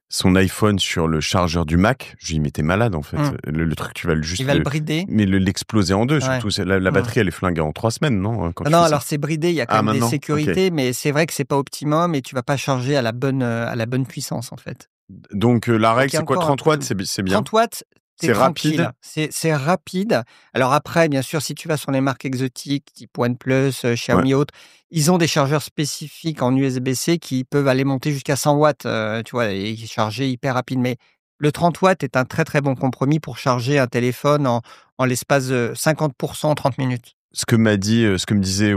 son iPhone sur le chargeur du Mac. Je lui dis, mais t'es malade, en fait. Mm. Le truc, tu vas juste... Il va le brider. Mais l'exploser en deux, Ouais. surtout. La batterie, elle est flinguée en 3 semaines, non? Quand tu Non, fais alors ça. c'est bridé, il y a quand même des maintenant, sécurités, mais c'est vrai que c'est pas optimum et tu vas pas charger à la bonne puissance, en fait. Donc, la Donc, règle, il y a c'est quoi? encore un 30 peu watts, de- c'est bien? 30 watts, t'es C'est tranquille. rapide? C'est rapide. Alors après, bien sûr, si tu vas sur les marques exotiques, type OnePlus, Xiaomi Ouais. autres, ils ont des chargeurs spécifiques en USB-C qui peuvent aller monter jusqu'à 100 watts, tu vois, et charger hyper rapide. Mais le 30 watts est un très très bon compromis pour charger un téléphone en l'espace de 50% en 30 minutes. Ce que me disait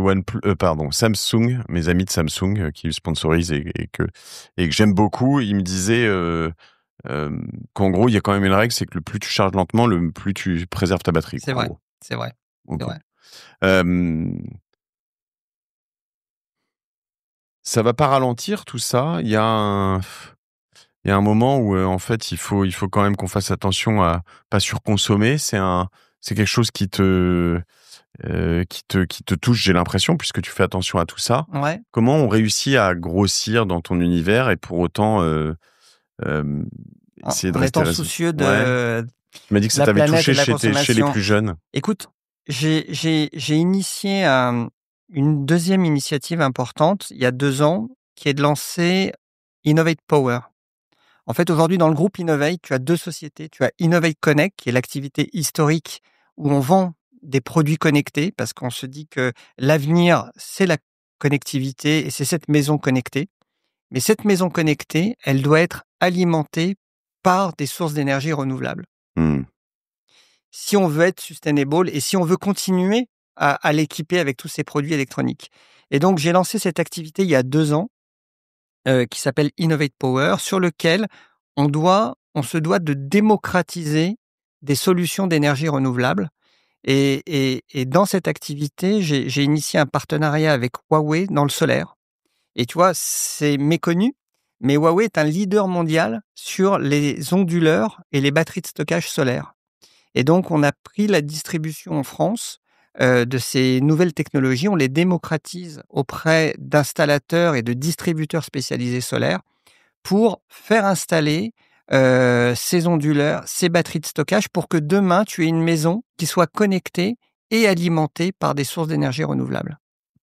Samsung, mes amis de Samsung qui sponsorisent et que j'aime beaucoup, ils me disaient qu'en gros, il y a quand même une règle, c'est que le plus tu charges lentement, le plus tu préserves ta batterie. C'est quoi, en vrai, gros. c'est vrai, Ok. c'est vrai. Ça va pas ralentir tout ça. Il y a un moment où en fait, il faut quand même qu'on fasse attention à pas surconsommer. C'est quelque chose qui te touche, j'ai l'impression, puisque tu fais attention à tout ça. Ouais. Comment on réussit à grossir dans ton univers et pour autant essayer de En rester étant soucieux de Ouais. Tu m'as dit que ça la t'avait planète touché et de la chez les consommation. plus jeunes. Écoute, j'ai initié une deuxième initiative importante il y a 2 ans, qui est de lancer Innovate Power. En fait, aujourd'hui, dans le groupe Innovate, tu as 2 sociétés. Tu as Innovate Connect, qui est l'activité historique où on vend des produits connectés, parce qu'on se dit que l'avenir, c'est la connectivité et c'est cette maison connectée. Mais cette maison connectée, elle doit être alimentée par des sources d'énergie renouvelables. Hmm. Si on veut être sustainable et si on veut continuer à l'équiper avec tous ces produits électroniques. Et donc, j'ai lancé cette activité il y a 2 ans, qui s'appelle Innovate Power, sur lequel on se doit de démocratiser des solutions d'énergie renouvelable. Et dans cette activité, j'ai initié un partenariat avec Huawei dans le solaire. Et tu vois, c'est méconnu, mais Huawei est un leader mondial sur les onduleurs et les batteries de stockage solaire. Et donc, on a pris la distribution en France de ces nouvelles technologies, on les démocratise auprès d'installateurs et de distributeurs spécialisés solaires pour faire installer ces onduleurs, ces batteries de stockage pour que demain, tu aies une maison qui soit connectée et alimentée par des sources d'énergie renouvelables.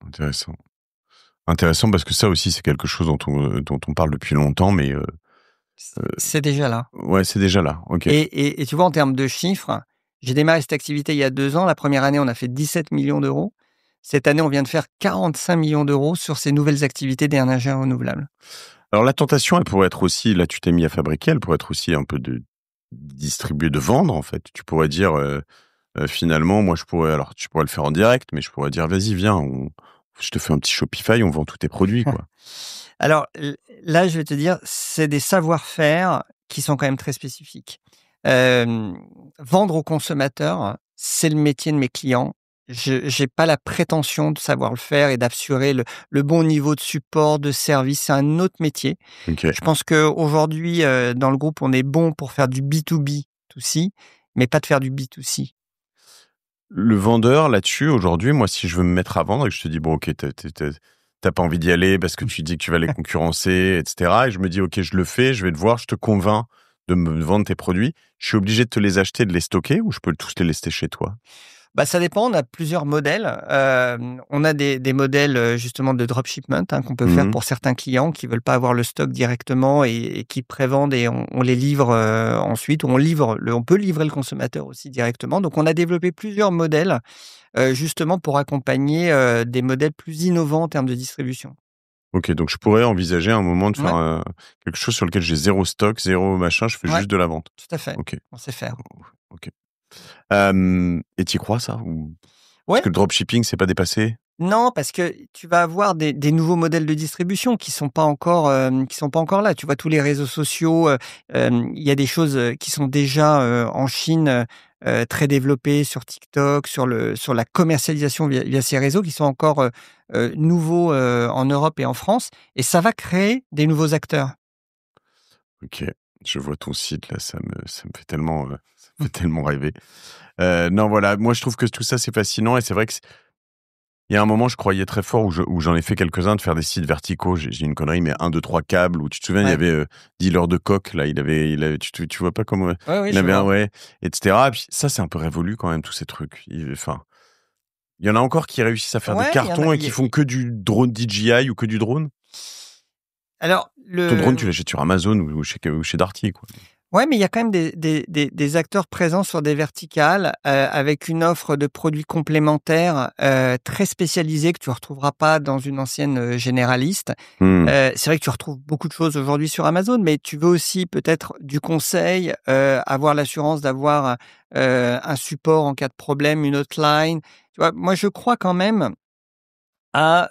Intéressant. Intéressant parce que ça aussi, c'est quelque chose dont on parle depuis longtemps, mais C'est déjà là. ouais, c'est déjà là. Ok. Et tu vois, en termes de chiffres, j'ai démarré cette activité il y a 2 ans. La première année, on a fait 17 millions d'euros. Cette année, on vient de faire 45 millions d'euros sur ces nouvelles activités d'énergie renouvelable. Alors la tentation, elle pourrait être aussi, là tu t'es mis à fabriquer, elle pourrait être aussi un peu de distribuer, de vendre en fait. Tu pourrais dire finalement, moi tu pourrais le faire en direct, mais je pourrais dire vas-y viens, je te fais un petit Shopify, on vend tous tes produits quoi. Alors là, je vais te dire, c'est des savoir-faire qui sont quand même très spécifiques. Vendre aux consommateurs, c'est le métier de mes clients. Je n'ai pas la prétention de savoir le faire et d'assurer le bon niveau de support, de service. C'est un autre métier. Ok. Je pense qu'aujourd'hui, dans le groupe, on est bon pour faire du B2B2C, mais pas de faire du B2C. Le vendeur là-dessus aujourd'hui, moi si je veux me mettre à vendre et que je te dis bon ok t'as pas envie d'y aller parce que tu dis que tu vas les concurrencer, etc. Et je me dis ok je le fais, je vais te voir, je te convainc de me vendre tes produits. Je suis obligé de te les acheter, de les stocker ou je peux tous les laisser chez toi? Bah, ça dépend, on a plusieurs modèles. On a des modèles justement de dropshipment qu'on peut faire Mhm. pour certains clients qui veulent pas avoir le stock directement et qui prévendent et on les livre ensuite. Ou on peut livrer le consommateur aussi directement. Donc, on a développé plusieurs modèles justement pour accompagner des modèles plus innovants en termes de distribution. Ok, donc je pourrais envisager un moment de Ouais. faire quelque chose sur lequel j'ai zéro stock, zéro machin, je fais Ouais. juste de la vente. Tout à fait, Ok, on sait faire. ok. Et t'y crois ça ou... Ouais. Parce que le dropshipping, c'est pas dépassé? Non, parce que tu vas avoir des nouveaux modèles de distribution qui sont pas encore là. Tu vois, tous les réseaux sociaux, il y a des choses qui sont déjà en Chine très développées sur TikTok, sur la commercialisation via ces réseaux qui sont encore nouveaux en Europe et en France. Et ça va créer des nouveaux acteurs. Ok, je vois ton site là, ça me fait tellement, ça me fait tellement rêver. Non, voilà, moi je trouve que tout ça c'est fascinant et c'est vrai que Il y a un moment, je croyais très fort où j'en ai fait quelques-uns de faire des sites verticaux. J'ai une connerie, mais 1, 2, 3 câbles. Où tu te souviens, il y avait dealer de coq. Là, il avait, tu vois pas comment Oui, il je avait un vois. etc. Et puis ça, c'est un peu révolu quand même tous ces trucs. Enfin, il y en a encore qui réussissent à faire des Ouais, il y en a. cartons et qui font que du drone DJI ou que du drone. Alors, Ton drone, tu l'achètes sur Amazon ou chez Darty, quoi. ouais, mais il y a quand même des acteurs présents sur des verticales avec une offre de produits complémentaires très spécialisés que tu ne retrouveras pas dans une ancienne généraliste. C'est vrai que tu retrouves beaucoup de choses aujourd'hui sur Amazon, mais tu veux aussi peut-être du conseil, avoir l'assurance d'avoir un support en cas de problème, une hotline. Tu vois, moi, je crois quand même à,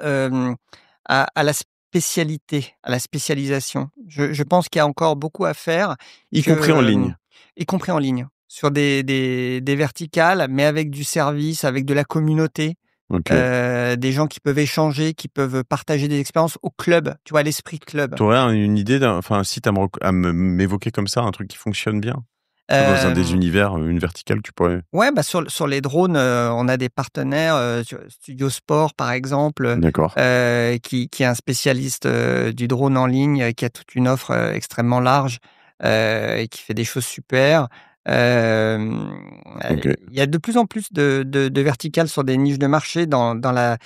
à la spécialité, à la spécialisation. Je pense qu'il y a encore beaucoup à faire, Y compris en que, ligne. y compris en ligne, sur des verticales, mais avec du service, avec de la communauté, Ok. des gens qui peuvent échanger, qui peuvent partager des expériences au club, tu vois, l'esprit club. Tu aurais une idée enfin, un site à m'évoquer comme ça, un truc qui fonctionne bien? Dans un des Hem, univers, une verticale, tu pourrais. ouais, bah, sur les drones, on a des partenaires, Studio Sport, par exemple, D'accord. qui est un spécialiste, du drone en ligne, qui a toute une offre, extrêmement large, et qui fait des choses super. Ok. Il y a de plus en plus de verticales sur des niches de marché dans la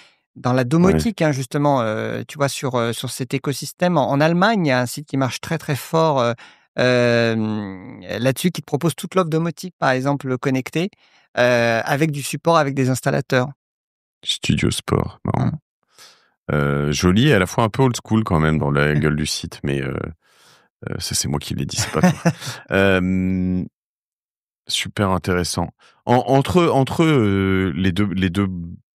Ouais. domotique, hein, justement, tu vois, sur cet écosystème. En Allemagne, il y a un site qui marche très, très fort, là-dessus, qui te propose toute l'offre domotique, par exemple, connectée, avec du support, avec des installateurs. Studio Sport, marrant. Mmh. Joli et à la fois un peu old school quand même dans la gueule du site, mais ça, c'est moi qui l'ai dit, c'est pas toi. Hem, super intéressant. Entre les deux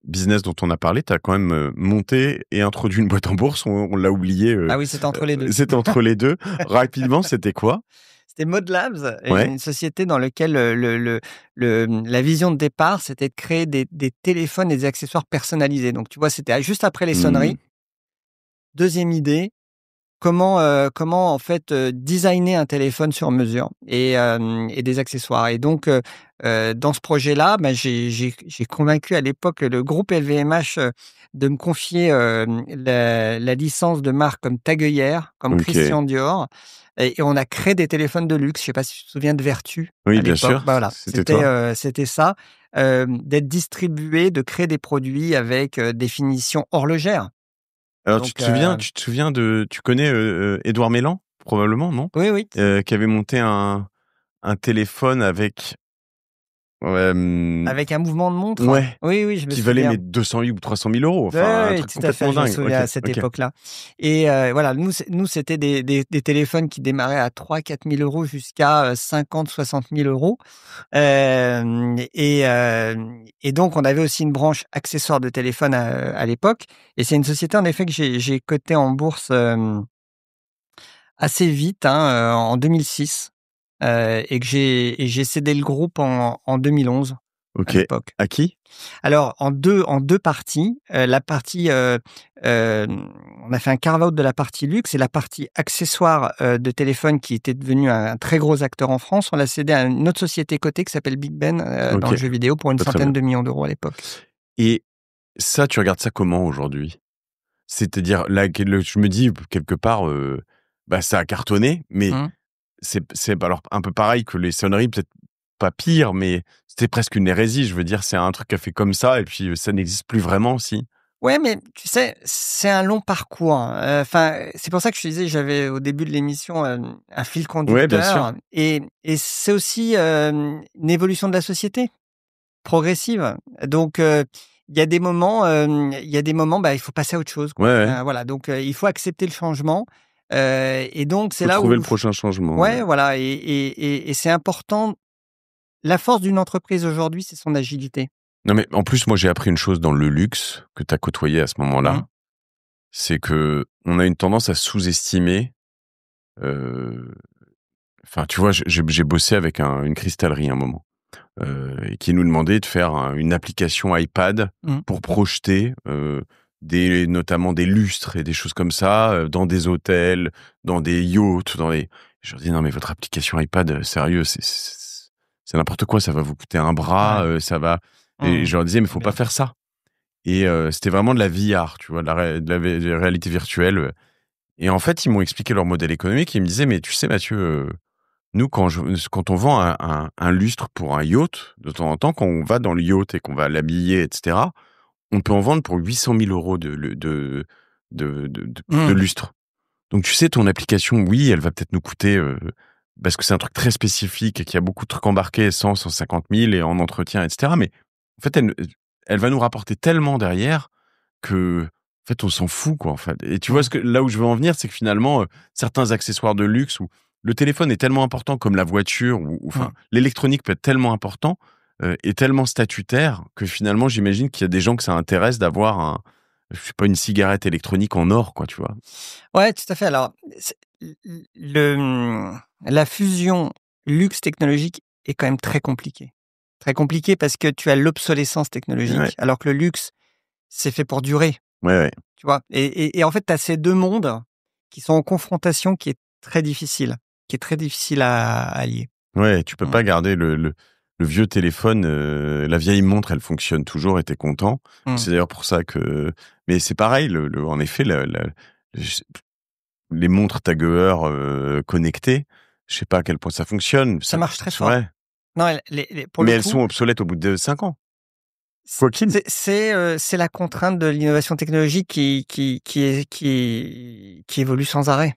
business dont on a parlé, tu as quand même, monté et introduit une boîte en bourse. On l'a oublié, Ah oui, c'était entre les 2. c'est entre les 2. Rapidement, c'était quoi? C'était Mod Labs, Ouais? une société dans laquelle la vision de départ, c'était de créer des téléphones et des accessoires personnalisés. Donc tu vois, c'était juste après les Mmh. sonneries. Deuxième idée, comment en fait, designer un téléphone sur mesure et des accessoires. Et donc dans ce projet-là, bah, j'ai convaincu à l'époque le groupe LVMH, de me confier, la licence de marques comme Tagueillère, comme OK. Christian Dior, et on a créé des téléphones de luxe. Je sais pas si tu te souviens de Vertu Oui, à bien l'époque? sûr, Bah, voilà, c'était toi? c'était ça, d'être distribué, de créer des produits avec, des finitions horlogères. Alors Donc tu te souviens tu connais, Édouard Mélan? Probablement, non? oui, oui. Qui avait monté un téléphone avec, Avec un mouvement de montre? ouais, Oui, oui, je me qui valait mais souviens. 200 000 ou 300 000 €, Ouais, enfin un ouais, truc tout à fait, complètement je me dingue. souviens OK, à cette OK. époque-là. Et voilà, nous, c'était des téléphones qui démarraient à 3 000 à 4 000 € jusqu'à 50 000 à 60 000 €. Et donc on avait aussi une branche accessoires de téléphone à l'époque, et c'est une société en effet que j'ai cotée en bourse, assez vite, hein, en 2006, et j'ai cédé le groupe en 2011, à OK. l'époque. À qui? Alors en deux parties, la partie, on a fait un carve-out de la partie luxe, et la partie accessoires, de téléphone, qui était devenu un très gros acteur en France, on l'a cédé à une autre société cotée qui s'appelle Big Ben, dans OK, le jeu vidéo, pour une très, très bien. centaine de millions d'euros à l'époque. Et ça, tu regardes ça comment aujourd'hui? C'est-à-dire là, je me dis quelque part, bah, ça a cartonné, mais Mmh. c'est alors un peu pareil que les sonneries, peut-être pas pire, mais c'était presque une hérésie. Je veux dire, c'est un truc qui a fait comme ça et puis, ça n'existe plus vraiment, si? Ouais, mais tu sais, c'est un long parcours, hein. Enfin, c'est pour ça que je te disais, j'avais au début de l'émission, un fil Ouais, bien sûr. conducteur, et c'est aussi, une évolution de la société, progressive. Donc il y a des moments, bah, il faut passer à autre chose, Ouais, quoi. ouais. Voilà, donc il faut accepter le changement, et donc c'est Faut là trouver le où prochain changement, ouais. ouais, voilà, et c'est important. La force d'une entreprise aujourd'hui, c'est son agilité. Non, mais en plus, moi, j'ai appris une chose dans le luxe que tu as côtoyé à ce Mmh. moment-là, c'est que on a une tendance à sous-estimer, heu, enfin, tu vois, j'ai bossé avec une cristallerie un moment, et qui nous demandait de faire une application iPad Mmh. pour projeter, notamment des lustres et des choses comme ça, dans des hôtels, dans des yachts, je leur dis: «Non mais votre application iPad, sérieux, c'est n'importe quoi, ça va vous coûter un bras, Ouais. ça va», et Mmh. je leur disais: «Mais faut pas Bien. faire ça». Et c'était vraiment de la VR, tu vois, de la réalité virtuelle. Et en fait, ils m'ont expliqué leur modèle économique. Ils me disaient, mais tu sais, Mathieu, nous, quand on vend un lustre pour un yacht, de temps en temps, quand on va dans le yacht et qu'on va l'habiller, etc., on peut en vendre pour 800 000 euros de lustre. Donc, tu sais, ton application, oui, elle va peut-être nous coûter, parce que c'est un truc très spécifique et qu'il y a beaucoup de trucs embarqués, 150 000 et en entretien, etc. Mais en fait, elle va nous rapporter tellement derrière que, en fait, on s'en fout, quoi, en fait. Et tu vois, là où je veux en venir, c'est que finalement, certains accessoires de luxe où le téléphone est tellement important comme la voiture, l'électronique peut être tellement important et tellement statutaire que finalement, j'imagine qu'il y a des gens que ça intéresse d'avoir je sais pas, une cigarette électronique en or, quoi, tu vois. Ouais, tout à fait. Alors, la fusion luxe technologique est quand même très compliquée. Très compliquée parce que tu as l'obsolescence technologique, alors que le luxe, c'est fait pour durer. Ouais. Tu vois. Et en fait, tu as ces deux mondes qui sont en confrontation qui est très difficile à allier. Ouais, tu peux pas garder le vieux téléphone, la vieille montre, elle fonctionne toujours et t'es content. C'est d'ailleurs pour ça que... Mais c'est pareil, en effet, les montres Tag Heuer connectées, je sais pas à quel point ça fonctionne. Ça marche très fort. Ouais. Non, pour mais le elles coup, sont obsolètes au bout de 5 ans. C'est la contrainte de l'innovation technologique qui évolue sans arrêt.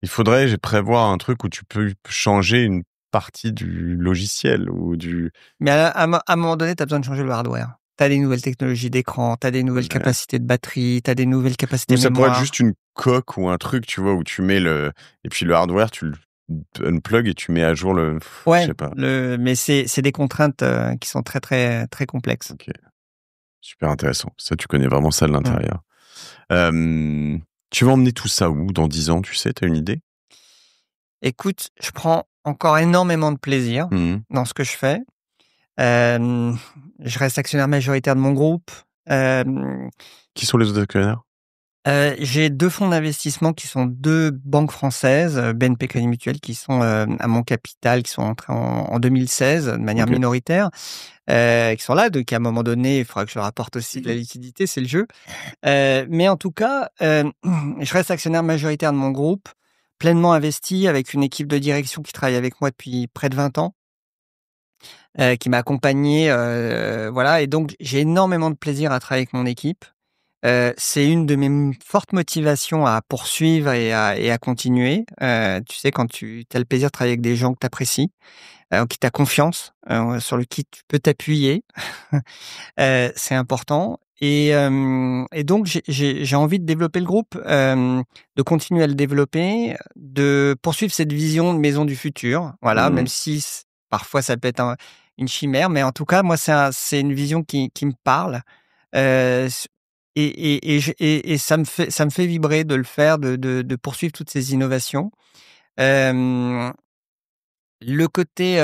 Il faudrait prévoir un truc où tu peux changer une partie du logiciel ou du... Mais à un moment donné, tu as besoin de changer le hardware. Tu as des nouvelles technologies d'écran, tu as des nouvelles capacités de batterie, tu as des nouvelles capacités de mémoire. Ça pourrait être juste une coque ou un truc, tu vois, où tu mets et puis le hardware, tu le unplug et tu mets à jour le... Ouais, je sais pas. mais c'est des contraintes qui sont très, très, très complexes. Ok. Super intéressant. Ça, tu connais vraiment ça de l'intérieur. Tu vas emmener tout ça où dans 10 ans, tu sais, tu as une idée? Écoute, je prends encore énormément de plaisir dans ce que je fais. Je reste actionnaire majoritaire de mon groupe. Qui sont les autres actionnaires? J'ai 2 fonds d'investissement qui sont 2 banques françaises, BNP Crédit Mutuel, qui sont à mon capital, qui sont entrés en 2016 de manière minoritaire, qui sont là, donc à un moment donné, il faudra que je leur apporte aussi de la liquidité, c'est le jeu. Mais en tout cas, je reste actionnaire majoritaire de mon groupe, pleinement investi avec une équipe de direction qui travaille avec moi depuis près de 20 ans. Qui m'a accompagné, voilà, et donc j'ai énormément de plaisir à travailler avec mon équipe. C'est une de mes fortes motivations à poursuivre et à continuer. Tu sais, quand tu as le plaisir de travailler avec des gens que tu apprécies, en qui tu as confiance, sur qui tu peux t'appuyer, c'est important. Et donc j'ai envie de développer le groupe, de continuer à le développer, de poursuivre cette vision de maison du futur. Voilà, même si parfois ça peut être une chimère, mais en tout cas, moi, c'est une vision qui me parle. Et ça me fait vibrer de le faire, de poursuivre toutes ces innovations. Le côté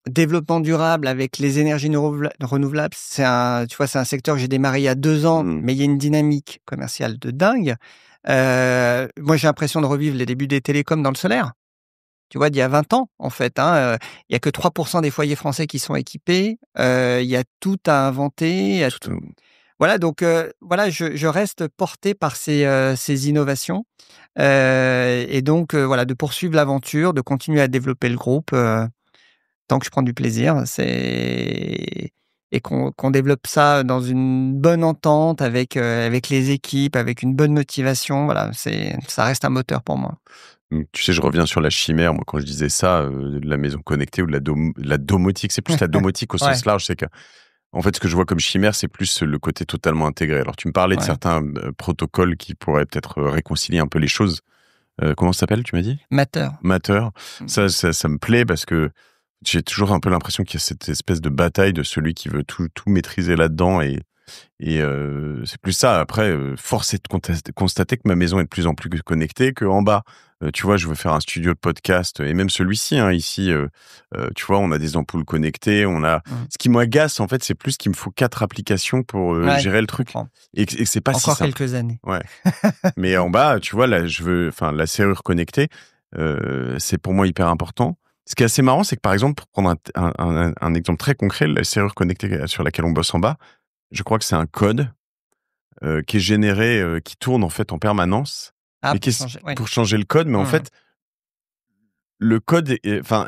développement durable avec les énergies renouvelables, c'est un secteur que j'ai démarré il y a 2 ans, mais il y a une dynamique commerciale de dingue. Moi, j'ai l'impression de revivre les débuts des télécoms dans le solaire. Tu vois, d'il y a 20 ans, en fait, il y a que 3% des foyers français qui sont équipés. Il y a tout à inventer. Voilà, donc voilà, je reste porté par ces innovations. Et donc, voilà, de poursuivre l'aventure, de continuer à développer le groupe tant que je prends du plaisir. Et qu'on développe ça dans une bonne entente avec les équipes, avec une bonne motivation. Voilà, ça reste un moteur pour moi. Tu sais, je reviens sur la chimère. Moi, quand je disais ça, de la maison connectée ou de la domotique, c'est plus la domotique au sens large. C'est que, en fait, ce que je vois comme chimère, c'est plus le côté totalement intégré. Alors, tu me parlais de certains protocoles qui pourraient peut-être réconcilier un peu les choses. Comment ça s'appelle, tu m'as dit? Matter. Ça me plaît parce que j'ai toujours un peu l'impression qu'il y a cette espèce de bataille de celui qui veut tout maîtriser là-dedans et c'est plus ça. Après, force est de constater que ma maison est de plus en plus connectée qu'en bas. Tu vois, je veux faire un studio de podcast et même celui-ci, ici, tu vois, on a des ampoules connectées, Ce qui m'agace, en fait, c'est plus qu'il me faut 4 applications pour gérer le truc. Et c'est pas si simple. Encore quelques années. Ouais. Mais en bas, tu vois, là, la serrure connectée, c'est pour moi hyper important. Ce qui est assez marrant, c'est que par exemple, pour prendre un exemple très concret, la serrure connectée sur laquelle on bosse en bas, je crois que c'est un code qui est généré, qui tourne en fait en permanence, Ah, mais oui. pour changer le code, mais en fait, le code,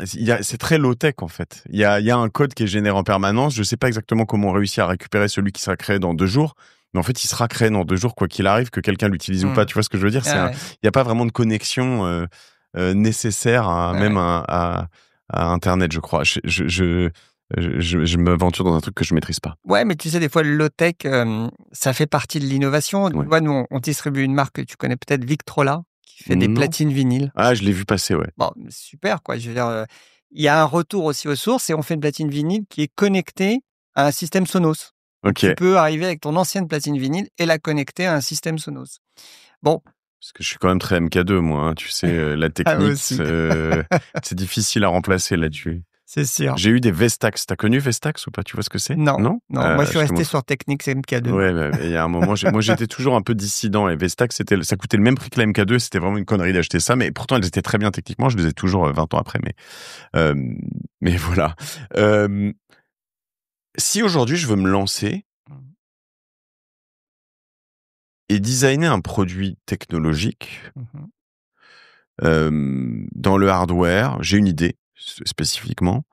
c'est très low-tech en fait. Il y a un code qui est généré en permanence. Je sais pas exactement comment on réussit à récupérer celui qui sera créé dans 2 jours, mais en fait, il sera créé dans 2 jours quoi qu'il arrive, que quelqu'un l'utilise ou pas. Tu vois ce que je veux dire? Il y a pas vraiment de connexion nécessaire même à Internet, je crois. Je m'aventure dans un truc que je maîtrise pas. Ouais, mais tu sais, des fois, le low-tech, ça fait partie de l'innovation. Tu vois, nous, on distribue une marque que tu connais peut-être, Victrola, qui fait des platines vinyles. Ah, je l'ai vu passer, ouais. Bon, super, quoi. Je veux dire, il y a un retour aussi aux sources et on fait une platine vinyle qui est connectée à un système Sonos. Donc, tu peux arriver avec ton ancienne platine vinyle et la connecter à un système Sonos. Bon. Parce que je suis quand même très MK2, moi. Hein. Tu sais, la technique, c'est difficile à remplacer là-dessus. C'est sûr. J'ai eu des Vestax. T'as connu Vestax ou pas? Tu vois ce que c'est? Non. Moi, je suis resté sur Technics et MK2. Ouais, il y a un moment, moi, j'étais toujours un peu dissident. Et Vestax, ça coûtait le même prix que la MK2. C'était vraiment une connerie d'acheter ça. Mais pourtant, elles étaient très bien techniquement. Je les ai toujours 20 ans après. Mais voilà. Si aujourd'hui, je veux me lancer et designer un produit technologique dans le hardware, j'ai une idée spécifiquement.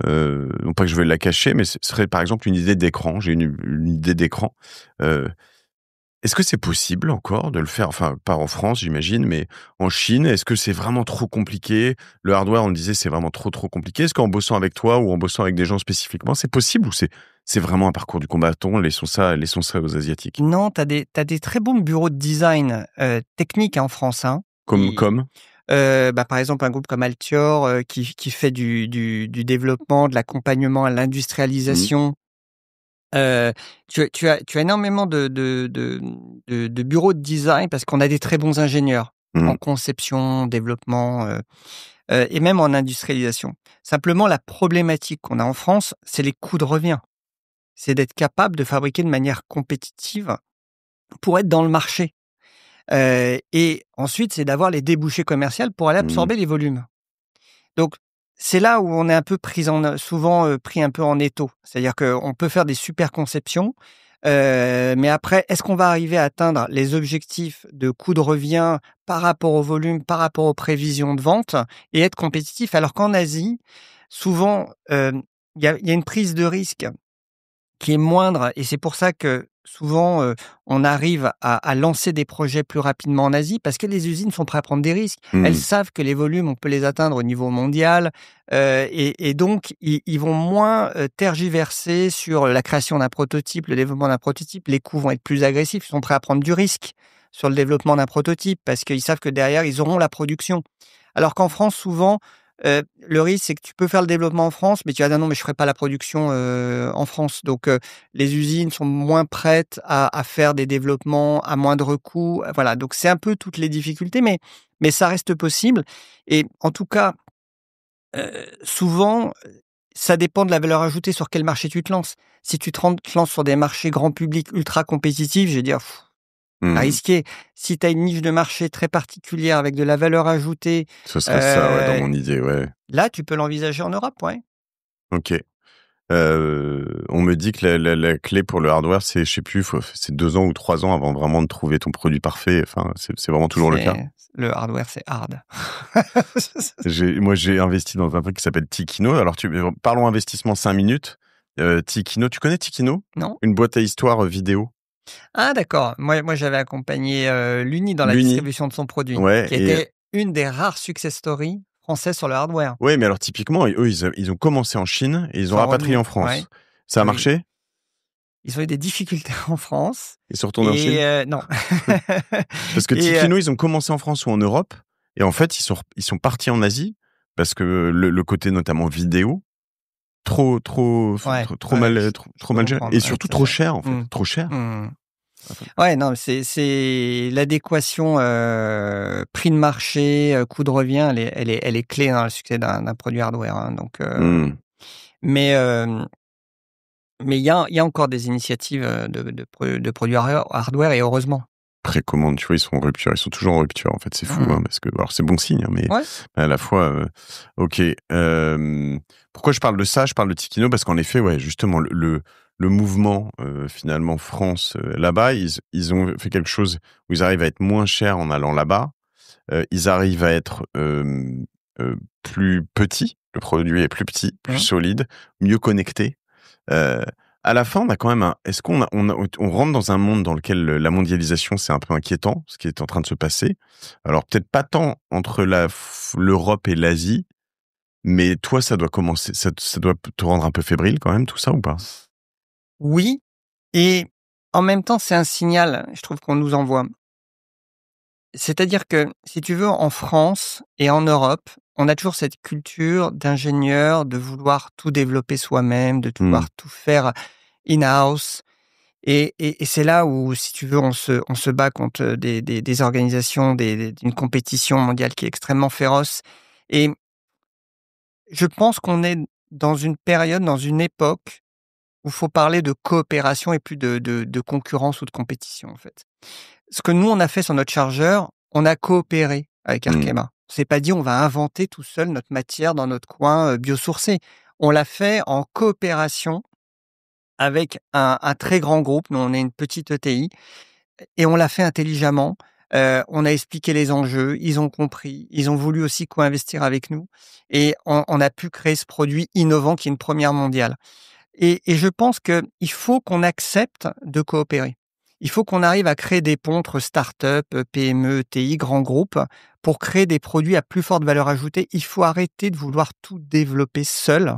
Non pas que je veuille la cacher, mais ce serait par exemple une idée d'écran. J'ai une idée d'écran. Est-ce que c'est possible encore de le faire? Enfin, pas en France, j'imagine, mais en Chine, est-ce que c'est vraiment trop compliqué? Le hardware, on disait, c'est vraiment trop compliqué. Est-ce qu'en bossant avec toi ou en bossant avec des gens spécifiquement, c'est possible ou c'est vraiment un parcours du combattant? Laissons ça aux Asiatiques. Non, t'as des très bons bureaux de design technique en France. Hein, comme par exemple, un groupe comme Altior qui fait du développement, de l'accompagnement à l'industrialisation. Tu as énormément de bureaux de design parce qu'on a des très bons ingénieurs en conception, développement et même en industrialisation. Simplement, la problématique qu'on a en France, c'est les coûts de revient. C'est d'être capable de fabriquer de manière compétitive pour être dans le marché. Et ensuite, c'est d'avoir les débouchés commerciaux pour aller absorber les volumes. Donc, c'est là où on est un peu souvent pris un peu en étau. C'est-à-dire qu'on peut faire des super conceptions, mais après, est-ce qu'on va arriver à atteindre les objectifs de coût de revient par rapport au volume, par rapport aux prévisions de vente et être compétitif? Alors qu'en Asie, souvent, il y a une prise de risque qui est moindre et c'est pour ça que souvent on arrive à lancer des projets plus rapidement en Asie parce que les usines sont prêtes à prendre des risques. Elles savent que les volumes, on peut les atteindre au niveau mondial et donc ils vont moins tergiverser sur la création d'un prototype, le développement d'un prototype. Les coûts vont être plus agressifs, ils sont prêts à prendre du risque sur le développement d'un prototype parce qu'ils savent que derrière, ils auront la production. Alors qu'en France, souvent, le risque, c'est que tu peux faire le développement en France, mais tu vas dire non, mais je ferai pas la production en France. Donc, les usines sont moins prêtes à faire des développements à moindre coût. Voilà, donc c'est un peu toutes les difficultés, mais ça reste possible. Et en tout cas, souvent, ça dépend de la valeur ajoutée sur quel marché tu te lances. Si tu te lances sur des marchés grand public ultra compétitifs, je vais dire risqué. Si tu as une niche de marché très particulière avec de la valeur ajoutée... Ce serait ça, dans mon idée, ouais. Là, tu peux l'envisager en Europe, ouais. Ok. On me dit que la clé pour le hardware, c'est, je sais plus, c'est 2 ans ou 3 ans avant vraiment de trouver ton produit parfait. Enfin, c'est vraiment toujours le cas. Le hardware, c'est hard. Moi, j'ai investi dans un truc qui s'appelle Tikino. Alors, parlons investissement 5 minutes. Tikino, tu connais Tikino? Non. Une boîte à histoire vidéo. Ah, d'accord. Moi, j'avais accompagné l'Uni dans la distribution de son produit, qui était une des rares success stories françaises sur le hardware. Oui, mais alors typiquement, eux, ils ont commencé en Chine et ils ont rapatrié en France. Ouais. Ça a marché? Ils ont eu des difficultés en France. Ils sont retournés en Chine? Non. Parce que Tikino, ils ont commencé en France ou en Europe et en fait, ils sont partis en Asie parce que le côté notamment vidéo, trop mal géré et surtout trop cher en fait, trop cher. Ouais, non, c'est l'adéquation prix de marché, coût de revient, elle est clé dans le succès d'un produit hardware. Hein, donc, mais il y a encore des initiatives de produits hardware et heureusement. précommande, tu vois, ils sont en rupture. Ils sont toujours en rupture, en fait. C'est fou, parce que, alors c'est bon signe, mais Ouais. à la fois, ok. Pourquoi je parle de ça? Je parle de Tikino parce qu'en effet, ouais, justement, le mouvement, finalement, France, là-bas, ils ont fait quelque chose où ils arrivent à être moins chers en allant là-bas. Ils arrivent à être plus petits. Le produit est plus petit, plus solide, mieux connecté. À la fin, on a quand même est-ce on rentre dans un monde dans lequel la mondialisation, c'est un peu inquiétant, ce qui est en train de se passer. Alors peut-être pas tant entre l'Europe et l'Asie, mais toi, ça doit commencer, ça doit te rendre un peu fébrile quand même, tout ça ou pas? Oui, et en même temps, c'est un signal, je trouve, qu'on nous envoie. C'est-à-dire que, si tu veux, en France et en Europe, on a toujours cette culture d'ingénieur, de vouloir tout développer soi-même, de vouloir tout faire in-house. Et c'est là où, si tu veux, on se bat contre des organisations, d'une compétition mondiale qui est extrêmement féroce. Et je pense qu'on est dans une période, dans une époque où il faut parler de coopération et plus de concurrence ou de compétition, en fait. Ce que nous, on a fait sur notre chargeur, on a coopéré avec Arkema. On s'est pas dit on va inventer tout seul notre matière dans notre coin biosourcé. On l'a fait en coopération avec un très grand groupe. Nous, on est une petite ETI et on l'a fait intelligemment. On a expliqué les enjeux, ils ont compris, ils ont voulu aussi co-investir avec nous et on a pu créer ce produit innovant qui est une première mondiale. Et je pense qu'il faut qu'on accepte de coopérer. Il faut qu'on arrive à créer des ponts entre start-up, PME, ETI, grands groupes, pour créer des produits à plus forte valeur ajoutée. Il faut arrêter de vouloir tout développer seul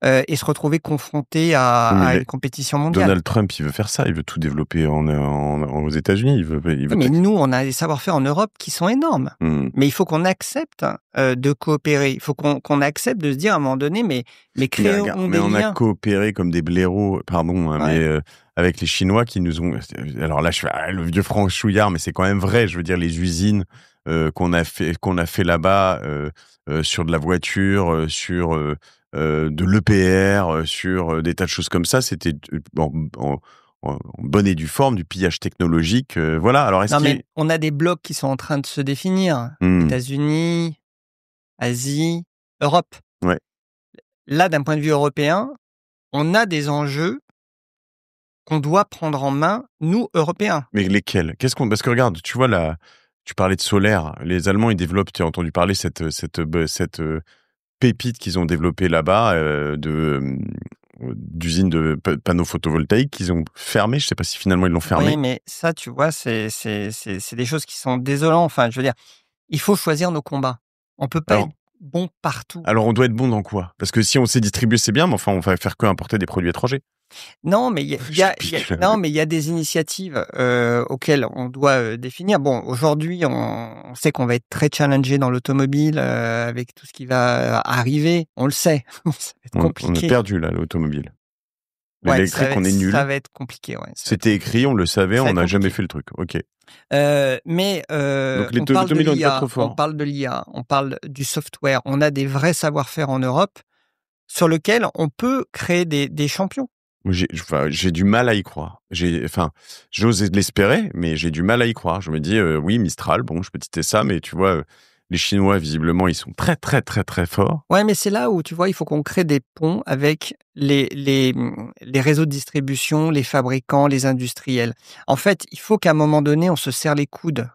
et se retrouver confronté à une compétition mondiale. Donald Trump, il veut faire ça. Il veut tout développer aux États-Unis. Il veut Mais nous, on a des savoir-faire en Europe qui sont énormes. Mais il faut qu'on accepte de coopérer. Il faut qu'on accepte de se dire à un moment donné, mais créons des on liens. a coopéré comme des blaireaux, pardon, hein, mais avec les Chinois qui nous ont. Alors là, je fais le vieux franchouillard, mais c'est quand même vrai. Je veux dire, les usines qu'on a fait là-bas sur de la voiture, sur de l'EPR, sur des tas de choses comme ça, c'était en bonne et due forme, du pillage technologique. Voilà. Alors, mais on a des blocs qui sont en train de se définir. États-Unis, Asie, Europe. Ouais. Là, d'un point de vue européen, on a des enjeux qu'on doit prendre en main, nous, Européens. Mais lesquels? Parce que regarde, tu vois là, tu parlais de solaire. Les Allemands, ils développent, tu as entendu parler cette pépite qu'ils ont développée là-bas d'usines de panneaux photovoltaïques qu'ils ont fermées. Je sais pas si finalement ils l'ont fermée. Oui, mais ça, tu vois, c'est des choses qui sont désolantes. Enfin, je veux dire, il faut choisir nos combats. On peut pas être bon partout. Alors, on doit être bon dans quoi? Parce que si on sait distribuer, c'est bien, mais enfin, on va faire que importer des produits étrangers. Non, mais il y a des initiatives auxquelles on doit définir. Bon, aujourd'hui, on sait qu'on va être très challengé dans l'automobile avec tout ce qui va arriver. On le sait. Ça va être compliqué. On est perdu là, l'automobile. Ouais, L'électrique, on est nul. Ça va être compliqué. Ouais, c'était écrit, on le savait, on n'a jamais fait le truc. Ok. Mais donc on parle de l'IA, on parle de l'IA, on parle du software. On a des vrais savoir-faire en Europe sur lesquels on peut créer des champions. J'ai du mal à y croire. J'ose l'espérer, mais j'ai du mal à y croire. Je me dis, oui, Mistral, bon, je peux tester ça, mais tu vois, les Chinois, visiblement, ils sont très, très, très, très forts. Ouais, mais c'est là où, tu vois, il faut qu'on crée des ponts avec les réseaux de distribution, les fabricants, les industriels. En fait, il faut qu'à un moment donné, on se serre les coudes.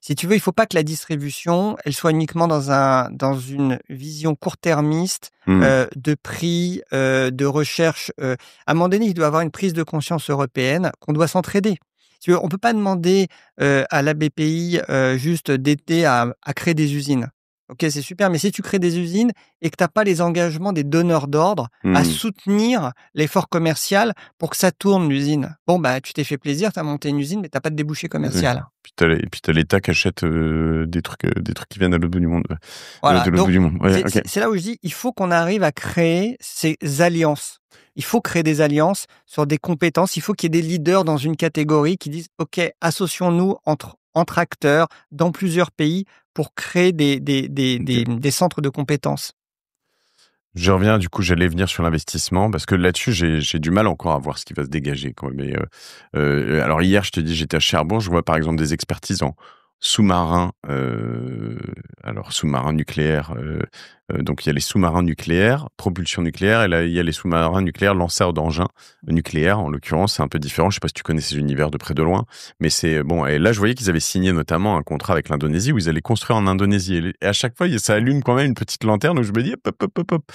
Si tu veux, il faut pas que la distribution, elle soit uniquement dans une vision court-termiste de prix, de recherche. À un moment donné, il doit y avoir une prise de conscience européenne qu'on doit s'entraider. Tu veux, on peut pas demander à la BPI juste d'aider à créer des usines. Ok, c'est super, mais si tu crées des usines et que tu n'as pas les engagements des donneurs d'ordre à soutenir l'effort commercial pour que ça tourne l'usine, bon, bah, tu t'es fait plaisir, tu as monté une usine, mais tu n'as pas de débouché commercial. Et puis tu as l'État qui achète des trucs qui viennent à l'autre bout du monde. Voilà, donc, c'est là où je dis, il faut qu'on arrive à créer ces alliances. Il faut créer des alliances sur des compétences. Il faut qu'il y ait des leaders dans une catégorie qui disent, OK, associons-nous entre acteurs dans plusieurs pays pour créer des centres de compétences. Je reviens, du coup, j'allais venir sur l'investissement parce que là-dessus, j'ai du mal encore à voir ce qui va se dégager. Quoi. Mais, alors hier, je te dis, j'étais à Cherbourg, je vois par exemple des expertises en sous-marins, alors sous-marins nucléaires. Donc il y a les sous-marins nucléaires, propulsion nucléaire, et là il y a les sous-marins nucléaires lanceurs d'engins nucléaires. En l'occurrence, c'est un peu différent. Je sais pas si tu connais ces univers de près de loin, mais c'est bon. Et là, je voyais qu'ils avaient signé notamment un contrat avec l'Indonésie où ils allaient construire en Indonésie. Et à chaque fois, ça allume quand même une petite lanterne où je me dis, hop, hop, hop, hop.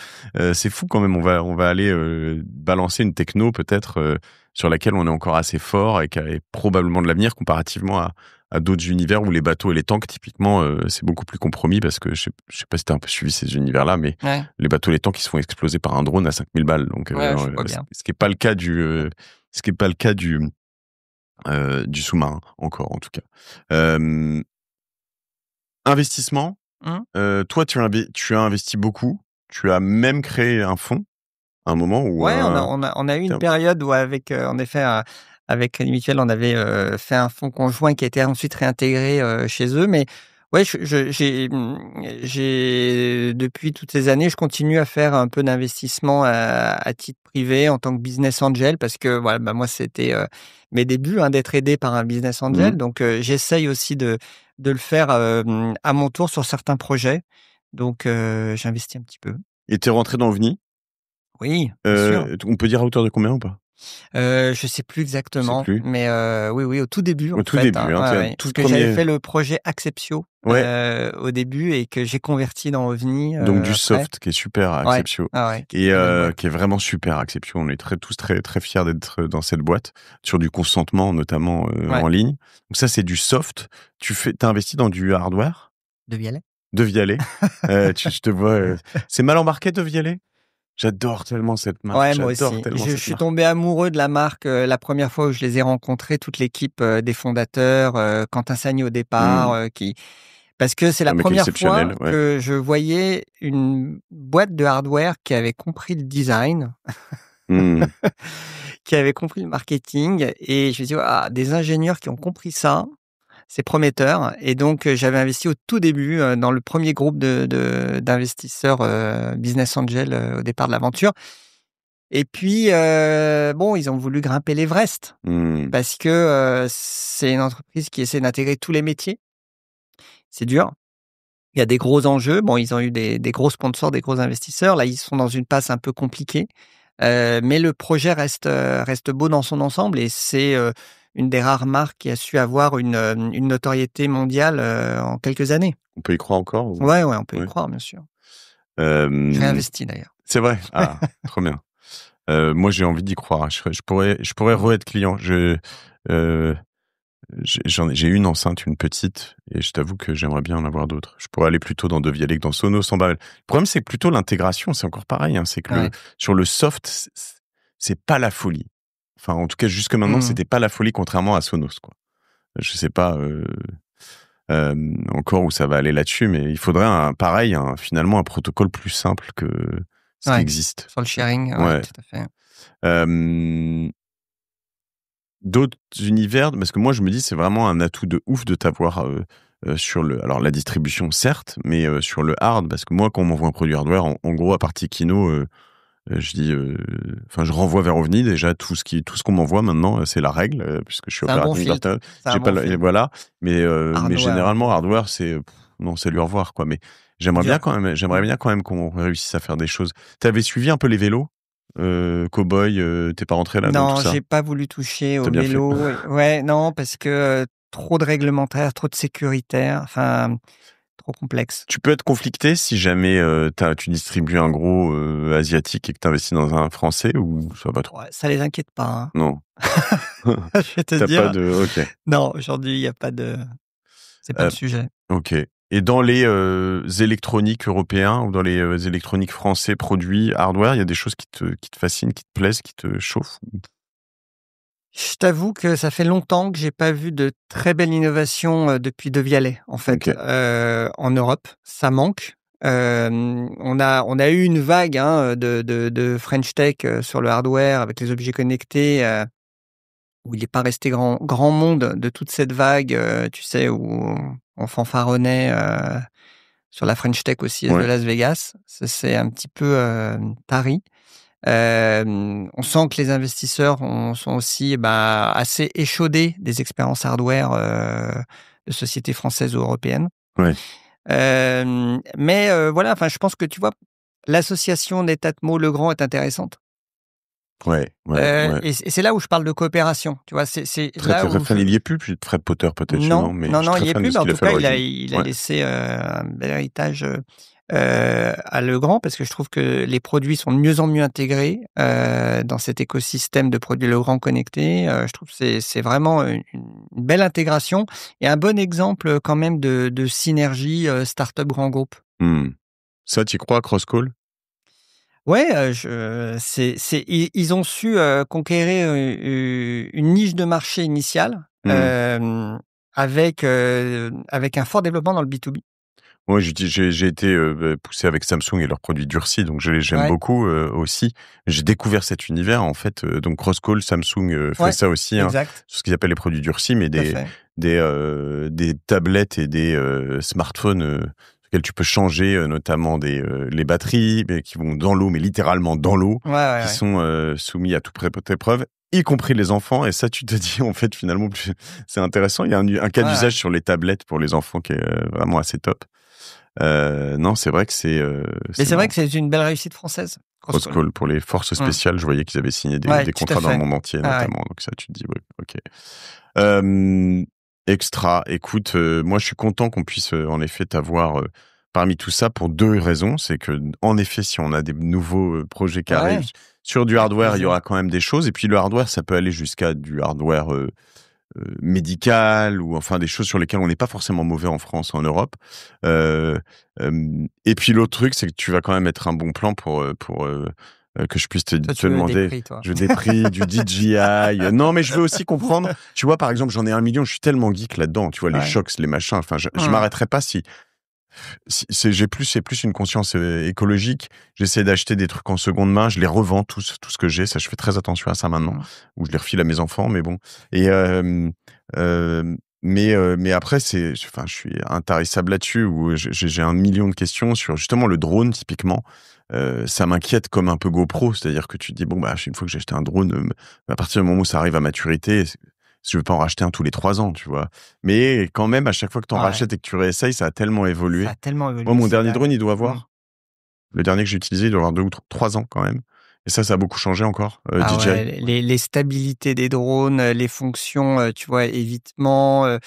C'est fou quand même. On va aller balancer une techno peut-être sur laquelle on est encore assez fort et qui a probablement de l'avenir comparativement à d'autres univers où les bateaux et les tanks, typiquement, c'est beaucoup plus compromis parce que je sais pas si t'as un peu suivi ces univers-là, mais les bateaux et les tanks, ils se font exploser par un drone à 5000 balles. Donc, ce qui est pas le cas du sous-marin, encore, en tout cas. Investissement. Toi, tu as investi beaucoup. Tu as même créé un fonds à un moment où... Ouais, on a eu une période où avec, en effet, avec Crédit Mutuel, on avait fait un fonds conjoint qui a été ensuite réintégré chez eux. Mais ouais, j'ai depuis toutes ces années, je continue à faire un peu d'investissement à titre privé en tant que business angel parce que voilà, bah, moi, c'était mes débuts d'être aidé par un business angel. Donc, j'essaye aussi de le faire à mon tour sur certains projets. Donc, j'investis un petit peu. Et t'es rentré dans OVNI? Oui, bien sûr. On peut dire à hauteur de combien ou pas? Je sais plus exactement, mais oui, au tout début, au tout début, parce que j'avais fait le projet Acceptio au début et que j'ai converti dans OVNI. Donc du après. soft qui est super à Acceptio et qui est vraiment super à Acceptio. On est tous très très fiers d'être dans cette boîte sur du consentement notamment en ligne. Donc ça c'est du soft. T'as investi dans du hardware? De Vialet. De Vialet. Je te vois. C'est mal embarqué de Vialet? J'adore tellement cette marque. Ouais, moi aussi. Je suis tombé amoureux de la marque la première fois où je les ai rencontrés, toute l'équipe des fondateurs, Quentin Sagny au départ, parce que c'est la première fois que je voyais une boîte de hardware qui avait compris le design, qui avait compris le marketing, et je me suis dit, des ingénieurs qui ont compris ça. C'est prometteur. Et donc, j'avais investi au tout début dans le premier groupe d'investisseurs business angel au départ de l'aventure. Et puis, ils ont voulu grimper l'Everest parce que c'est une entreprise qui essaie d'intégrer tous les métiers. C'est dur. Il y a des gros enjeux. Bon, ils ont eu des gros sponsors, des gros investisseurs. Là, ils sont dans une passe un peu compliquée. Mais le projet reste beau dans son ensemble et c'est une des rares marques qui a su avoir une notoriété mondiale en quelques années. On peut y croire encore? Ouais, on peut y croire, bien sûr. J'ai investi d'ailleurs. C'est vrai? Ah, trop bien. Moi, j'ai envie d'y croire. Je pourrais re-être client. J'ai une enceinte, une petite, et je t'avoue que j'aimerais bien en avoir d'autres. Je pourrais aller plutôt dans De Vialet que dans Sonos, 100 balles. Le problème, c'est plutôt l'intégration, c'est encore pareil. C'est que sur le soft, c'est pas la folie. Enfin, en tout cas, jusque maintenant, c'était pas la folie, contrairement à Sonos, quoi. Je sais pas encore où ça va aller là-dessus, mais il faudrait finalement un protocole plus simple que ce qui existe. Sur le sharing, tout à fait. D'autres univers, parce que moi je me dis c'est vraiment un atout de ouf de t'avoir sur la distribution certes, mais sur le hard, parce que moi quand on m'envoie un produit hardware, en gros à partir Kino, je renvoie vers OVNI déjà tout ce qu'on m'envoie maintenant, c'est la règle puisque je suis opérateur. Voilà, mais généralement hardware c'est non, c'est lui au revoir quoi. Mais j'aimerais bien quand même qu'on réussisse à faire des choses. T'avais suivi un peu les vélos? Cowboy, t'es pas rentré là dans tout ça? Non, j'ai pas voulu toucher au vélo. Ouais, non, parce que trop de réglementaires, trop de sécuritaires, trop complexe. Tu peux être conflicté si jamais tu distribues un gros asiatique et que t'investis dans un français, ou ça va pas trop? Ouais, ça les inquiète pas. Non. Je vais te dire. Pas de... Ok. Non, aujourd'hui, il y a pas de... C'est pas le sujet. Ok. Et dans les électroniques européens ou dans les électroniques français produits hardware, il y a des choses qui te fascinent, qui te plaisent, qui te chauffent? Je t'avoue que ça fait longtemps que j'ai pas vu de très belle innovation depuis De Vialet, en fait, en Europe. Ça manque. On a eu une vague de French Tech sur le hardware avec les objets connectés, où il n'est pas resté grand monde de toute cette vague, tu sais, où on fanfaronnait sur la French Tech aussi de Ouais. Las Vegas. Ça s'est un petit peu tari. On sent que les investisseurs sont aussi assez échaudés des expériences hardware de sociétés françaises ou européennes. Ouais. Mais voilà, enfin, je pense que tu vois, l'association Netatmo Legrand est intéressante. Ouais. Et c'est là où je parle de coopération. Tu vois, c'est là où Il y est plus Fred Potter peut-être chez non, nous, mais non, je suis non, très il y est fan plus. de Mais ce en qu'il a tout fait à cas, l'origine. il a Ouais. laissé un bel héritage à Legrand parce que je trouve que les produits sont de mieux en mieux intégrés dans cet écosystème de produits Legrand connectés. Je trouve que c'est vraiment une belle intégration et un bon exemple quand même de synergie start-up grand groupe. Ça, tu y crois, Crosscall? Ouais, ils ont su conquérir une niche de marché initiale avec un fort développement dans le B2B. Ouais, j'ai été poussé avec Samsung et leurs produits durcis, donc j'aime Ouais. beaucoup aussi. J'ai découvert cet univers en fait. Donc Crosscall, Samsung fait Ouais, ça aussi, hein, exact, sur ce qu'ils appellent les produits durcis, mais tout à fait. des tablettes et des smartphones sur lesquels tu peux changer, notamment les batteries, mais qui vont dans l'eau, mais littéralement dans l'eau, Ouais. qui sont soumis à toute épreuve, y compris les enfants. Et ça, tu te dis en fait finalement, c'est intéressant. Il y a un cas d'usage sur les tablettes pour les enfants qui est vraiment assez top. Non, c'est vrai que Mais c'est vrai que c'est une belle réussite française. Crosscall pour les forces spéciales, je voyais qu'ils avaient signé des tout contrats à dans le fait. monde entier, Ah ouais. notamment. Donc ça, tu te dis, ouais, ok. Extra. Écoute, moi, je suis content qu'on puisse en effet t'avoir parmi tout ça pour 2 raisons. C'est que, en effet, si on a des nouveaux projets qui Ouais, arrivent sur du avec hardware, il y plaisir. aura quand même des choses. Et puis le hardware, ça peut aller jusqu'à du hardware médical ou enfin des choses sur lesquelles on n'est pas forcément mauvais en France, en Europe. Et puis l'autre truc, c'est que tu vas quand même être un bon plan pour que je puisse te Toi, tu veux des demander. prix, toi. Je veux des prix, du DJI. Non, mais je veux aussi comprendre. Tu vois, par exemple, j'en ai 1 million. Je suis tellement geek là-dedans. Tu vois, les Ouais. shocks, les machins. Enfin, je m'arrêterai pas si c'est plus une conscience écologique. J'essaie d'acheter des trucs en seconde main. Je les revends tout ce que j'ai. Ça, je fais très attention à ça maintenant. Ou je les refile à mes enfants, mais bon. Et mais après, je suis intarissable là-dessus. Où j'ai 1 million de questions sur justement le drone typiquement. Ça m'inquiète comme un peu GoPro, c'est-à-dire que tu te dis bon une fois que j'ai acheté un drone, à partir du moment où ça arrive à maturité, je veux pas en racheter un tous les 3 ans, tu vois. Mais quand même, à chaque fois que tu en rachètes et que tu réessayes, ça a tellement évolué. Ça a tellement évolué. Moi, mon c'est dernier dingue. drone, il doit avoir le dernier que j'ai utilisé, il doit avoir 2 ou 3 ans quand même. Et ça a beaucoup changé encore. Ah DJI. ouais, les stabilités des drones, les fonctions, tu vois, évitement,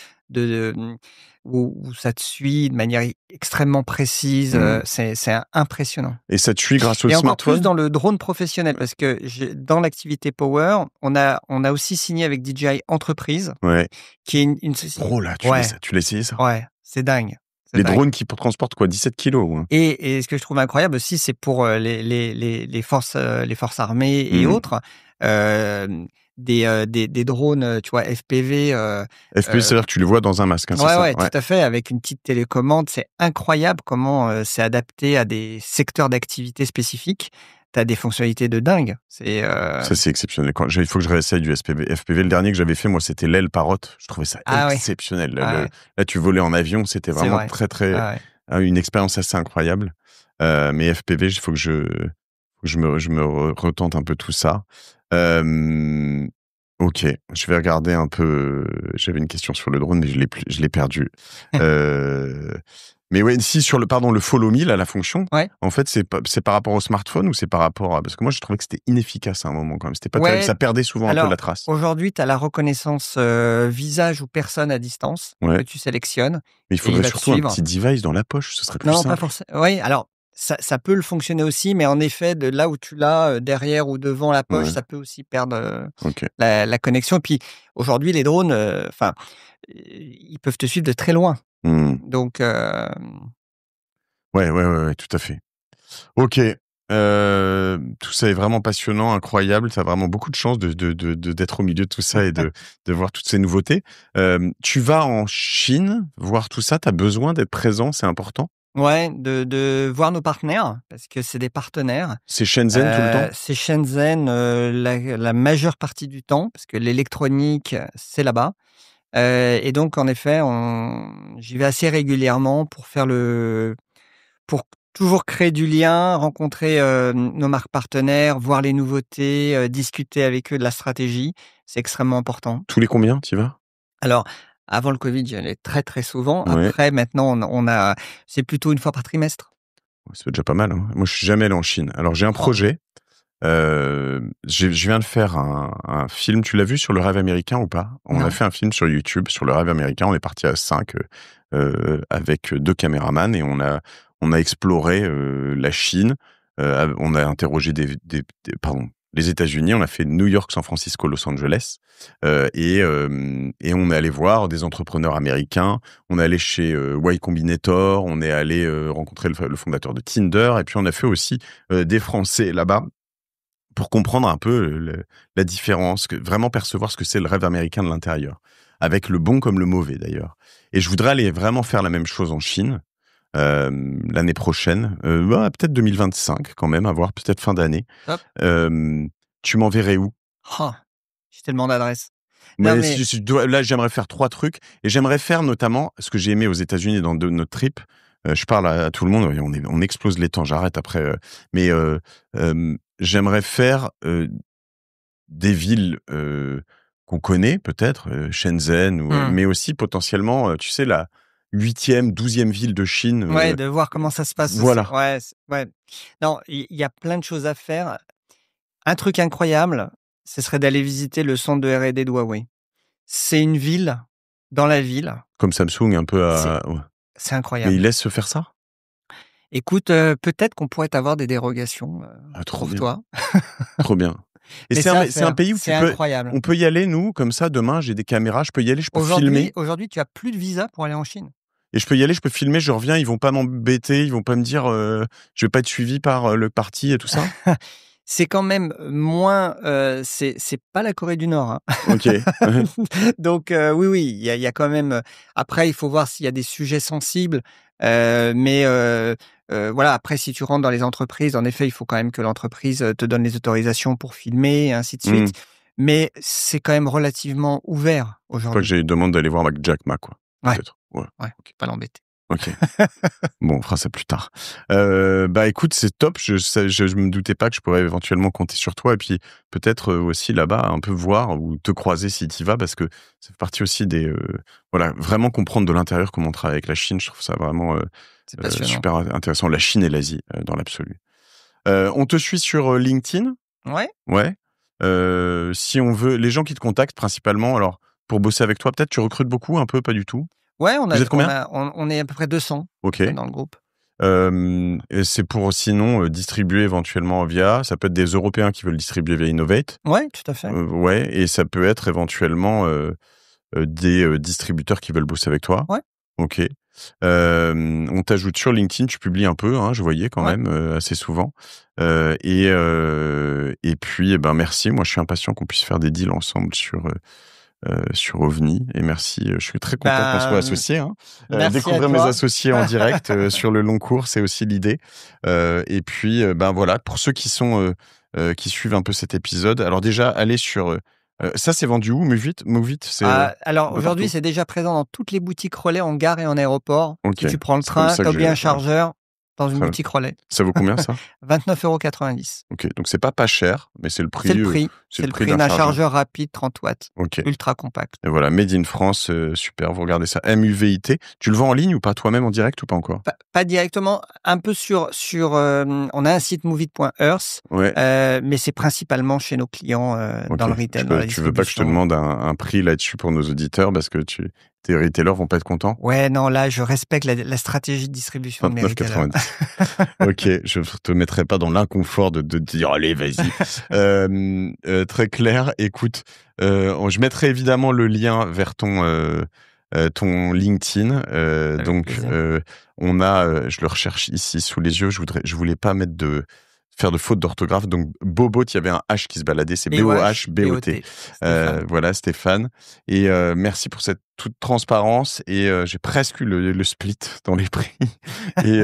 où ça te suit de manière extrêmement précise, c'est impressionnant. Et ça te suit grâce au Et encore smartphone. plus dans le drone professionnel, parce que dans l'activité Power, on a aussi signé avec DJI Entreprise, Ouais. qui est une société. Oh là, tu l'as essayé ça? Ouais, c'est dingue. Les drones qui transportent quoi, 17 kilos hein. Et ce que je trouve incroyable aussi, c'est pour les forces armées et autres, des drones, tu vois, FPV. FPV, c'est-à-dire que tu les vois dans un masque, hein, c'est ça? Ouais, tout à fait, avec une petite télécommande. C'est incroyable comment c'est adapté à des secteurs d'activité spécifiques. Tu as des fonctionnalités de dingue. Ça, c'est exceptionnel. Il faut que je réessaye du FPV. FPV, le dernier que j'avais fait, moi, c'était l'aile parotte. Je trouvais ça exceptionnel. Là, tu volais en avion, c'était vraiment très, très... une expérience assez incroyable. Mais FPV, il faut que je me retente un peu tout ça. Ok, je vais regarder un peu. J'avais une question sur le drone, mais je l'ai perdu. Mais ouais, si sur le follow me, là, la fonction, en fait, c'est par rapport au smartphone ou c'est par rapport à... Parce que moi, je trouvais que c'était inefficace à un moment quand même. C'était pas terrible, ça perdait souvent un peu la trace. Aujourd'hui, tu as la reconnaissance visage ou personne à distance que tu sélectionnes. Mais il faudrait surtout un petit device dans la poche, ce serait plus simple. Non, pas forcément. Oui, alors, ça peut le fonctionner aussi, mais en effet, de là où tu l'as, derrière ou devant la poche, ça peut aussi perdre la connexion. Et puis, aujourd'hui, les drones, ils peuvent te suivre de très loin. Donc... Ouais, tout à fait. Ok. Tout ça est vraiment passionnant, incroyable. Tu as vraiment beaucoup de chance d'être au milieu de tout ça et de voir toutes ces nouveautés. Tu vas en Chine voir tout ça. Tu as besoin d'être présent, c'est important. Ouais, de voir nos partenaires, parce que c'est des partenaires. C'est Shenzhen tout le temps? C'est Shenzhen la majeure partie du temps, parce que l'électronique, c'est là-bas. Et donc, en effet, j'y vais assez régulièrement pour faire le pour toujours créer du lien, rencontrer nos marques partenaires, voir les nouveautés, discuter avec eux de la stratégie. C'est extrêmement important. Tous les combien, tu y vas? Alors, avant le Covid, j'y allais très, très souvent. Ouais. Après, maintenant, c'est plutôt une fois par trimestre. C'est déjà pas mal. Hein. Moi, je suis jamais allé en Chine. Alors, j'ai un projet. Je viens de faire un film. Tu l'as vu sur le rêve américain ou pas? On a fait un film sur YouTube sur le rêve américain. On est parti à 5 avec 2 caméramans et on a exploré la Chine. On a interrogé les États-Unis. On a fait New York, San Francisco, Los Angeles et on est allé voir des entrepreneurs américains. On est allé chez Y Combinator. On est allé rencontrer le fondateur de Tinder et puis on a fait aussi des Français là-bas. Pour comprendre un peu la différence, vraiment percevoir ce que c'est le rêve américain de l'intérieur, avec le bon comme le mauvais d'ailleurs. Et je voudrais aller vraiment faire la même chose en Chine l'année prochaine, peut-être 2025 quand même, à voir, peut-être fin d'année. Tu m'enverrais où? J'ai tellement d'adresses. Là, j'aimerais faire 3 trucs et j'aimerais faire notamment ce que j'ai aimé aux États-Unis dans notre trip. Je parle à tout le monde, on explose les temps, j'arrête après. J'aimerais faire des villes qu'on connaît peut-être, Shenzhen, mais aussi potentiellement, tu sais, la 8e, 12e ville de Chine. Ouais, de voir comment ça se passe. Voilà. Aussi. Ouais. Non, il y a plein de choses à faire. Un truc incroyable, ce serait d'aller visiter le centre de R&D de Huawei. C'est une ville dans la ville. Comme Samsung, un peu à... C'est incroyable. Mais ils laissent se faire ça? Écoute, peut-être qu'on pourrait avoir des dérogations trop bien. toi. Trop bien. Et c'est un pays où incroyable. On peut y aller, nous, comme ça, demain, j'ai des caméras, je peux y aller, je peux filmer. Aujourd'hui, tu as plus de visa pour aller en Chine. Et je peux y aller, je peux filmer, je reviens, ils vont pas m'embêter, ils vont pas me dire je vais pas être suivi par le parti et tout ça. C'est quand même moins... c'est pas la Corée du Nord. Hein. Ok. Donc oui, il y a quand même... Après, il faut voir s'il y a des sujets sensibles. Voilà, après, si tu rentres dans les entreprises, en effet, il faut quand même que l'entreprise te donne les autorisations pour filmer, et ainsi de suite. Mais c'est quand même relativement ouvert aujourd'hui. Pas que j'ai une demande d'aller voir Jack Ma, quoi. Ouais. Peut-être. Ouais. Okay. Pas l'embêter. Ok. Bon, on fera ça plus tard. Écoute, c'est top. Je me doutais pas que je pourrais éventuellement compter sur toi et puis peut-être aussi là-bas un peu voir ou te croiser si tu y vas parce que ça fait partie aussi des vraiment comprendre de l'intérieur comment on travaille avec la Chine. Je trouve ça vraiment super intéressant. La Chine et l'Asie dans l'absolu. On te suit sur LinkedIn. Ouais. Ouais. Si on veut, les gens qui te contactent principalement, alors pour bosser avec toi, peut-être tu recrutes beaucoup, un peu, pas du tout. Ouais, Vous êtes combien? On est à peu près 200 dans le groupe. C'est pour sinon distribuer éventuellement via... Ça peut être des Européens qui veulent distribuer via Innovate. Ouais, tout à fait. Ouais, et ça peut être éventuellement des distributeurs qui veulent bosser avec toi. Ouais. Ok. On t'ajoute sur LinkedIn, tu publies un peu, hein, je voyais quand même assez souvent. Et puis, merci. Moi, je suis impatient qu'on puisse faire des deals ensemble sur OVNI et merci, je suis très content qu'on soit associés. Hein. Découvrir mes associés en direct sur le long cours, c'est aussi l'idée. Et puis, voilà, pour ceux qui suivent un peu cet épisode, alors déjà, allez sur... ça, c'est vendu où, Move It alors aujourd'hui, c'est déjà présent dans toutes les boutiques relais en gare et en aéroport. Okay. Si tu prends le train, tu as oublié un chargeur dans une boutique relais. Ça vaut combien, ça? 29,90 €. Ok, donc c'est pas cher, mais c'est le prix. C'est le prix d'un chargeur rapide 30 watts, ultra compact. Et voilà, Made in France, super, vous regardez ça. MUVIT. Tu le vends en ligne ou pas toi-même en direct ou pas encore? Pas directement, un peu sur on a un site moveit.earth, mais c'est principalement chez nos clients dans le retail. Tu veux pas que je te demande un prix là-dessus pour nos auditeurs parce que tes retailers vont pas être contents? Ouais, non, là, je respecte la stratégie de distribution de mes retailers. Ok, je te mettrai pas dans l'inconfort de dire allez, vas-y. Très clair. Écoute, je mettrai évidemment le lien vers ton LinkedIn. Donc, on a, je le recherche ici sous les yeux. Je voulais pas mettre faire de fautes d'orthographe. Donc, Bobot, il y avait un H qui se baladait, c'est B-O-H-B-O-T. Voilà, Stéphane. Et merci pour cette toute transparence. Et j'ai presque eu le split dans les prix. Et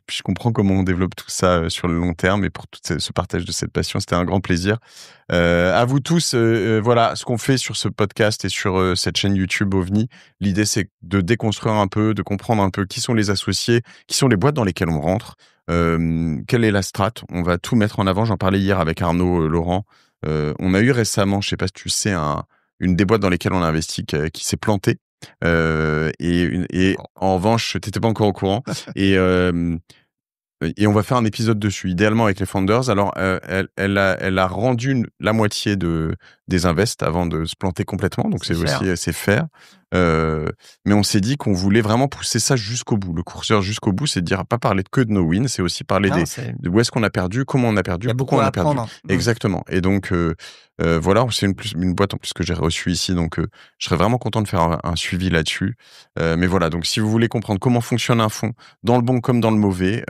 puis, je comprends comment on développe tout ça sur le long terme. Et pour tout ce partage de cette passion, c'était un grand plaisir. À vous tous, voilà, ce qu'on fait sur ce podcast et sur cette chaîne YouTube OVNI, l'idée, c'est de déconstruire un peu, de comprendre un peu qui sont les associés, qui sont les boîtes dans lesquelles on rentre. Quelle est la strate? On va tout mettre en avant. J'en parlais hier avec Arnaud Laurent. On a eu récemment, je sais pas si tu sais, une des boîtes dans lesquelles on a investi qui s'est plantée. Et en revanche, t'étais pas encore au courant. Et on va faire un épisode dessus, idéalement avec les founders. Alors, elle a rendu la moitié des invests avant de se planter complètement. Donc, c'est faire. Mais on s'est dit qu'on voulait vraiment pousser ça jusqu'au bout. Le curseur jusqu'au bout, c'est de dire pas parler que de nos wins, c'est aussi parler de où est-ce qu'on a perdu, comment on a perdu, pourquoi on a perdu. Exactement. Et donc, voilà, c'est une boîte en plus que j'ai reçue ici. Donc, je serais vraiment content de faire un suivi là-dessus. Mais voilà, donc si vous voulez comprendre comment fonctionne un fonds, dans le bon comme dans le mauvais,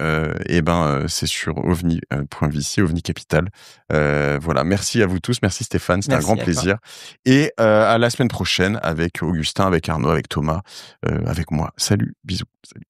c'est sur ovni.vc, OVNI Capital. Voilà, merci à vous tous. Merci Stéphane, c'était un grand plaisir. Et à la semaine prochaine avec Augustin, avec Arnaud, avec Thomas, avec moi. Salut, bisous. Salut.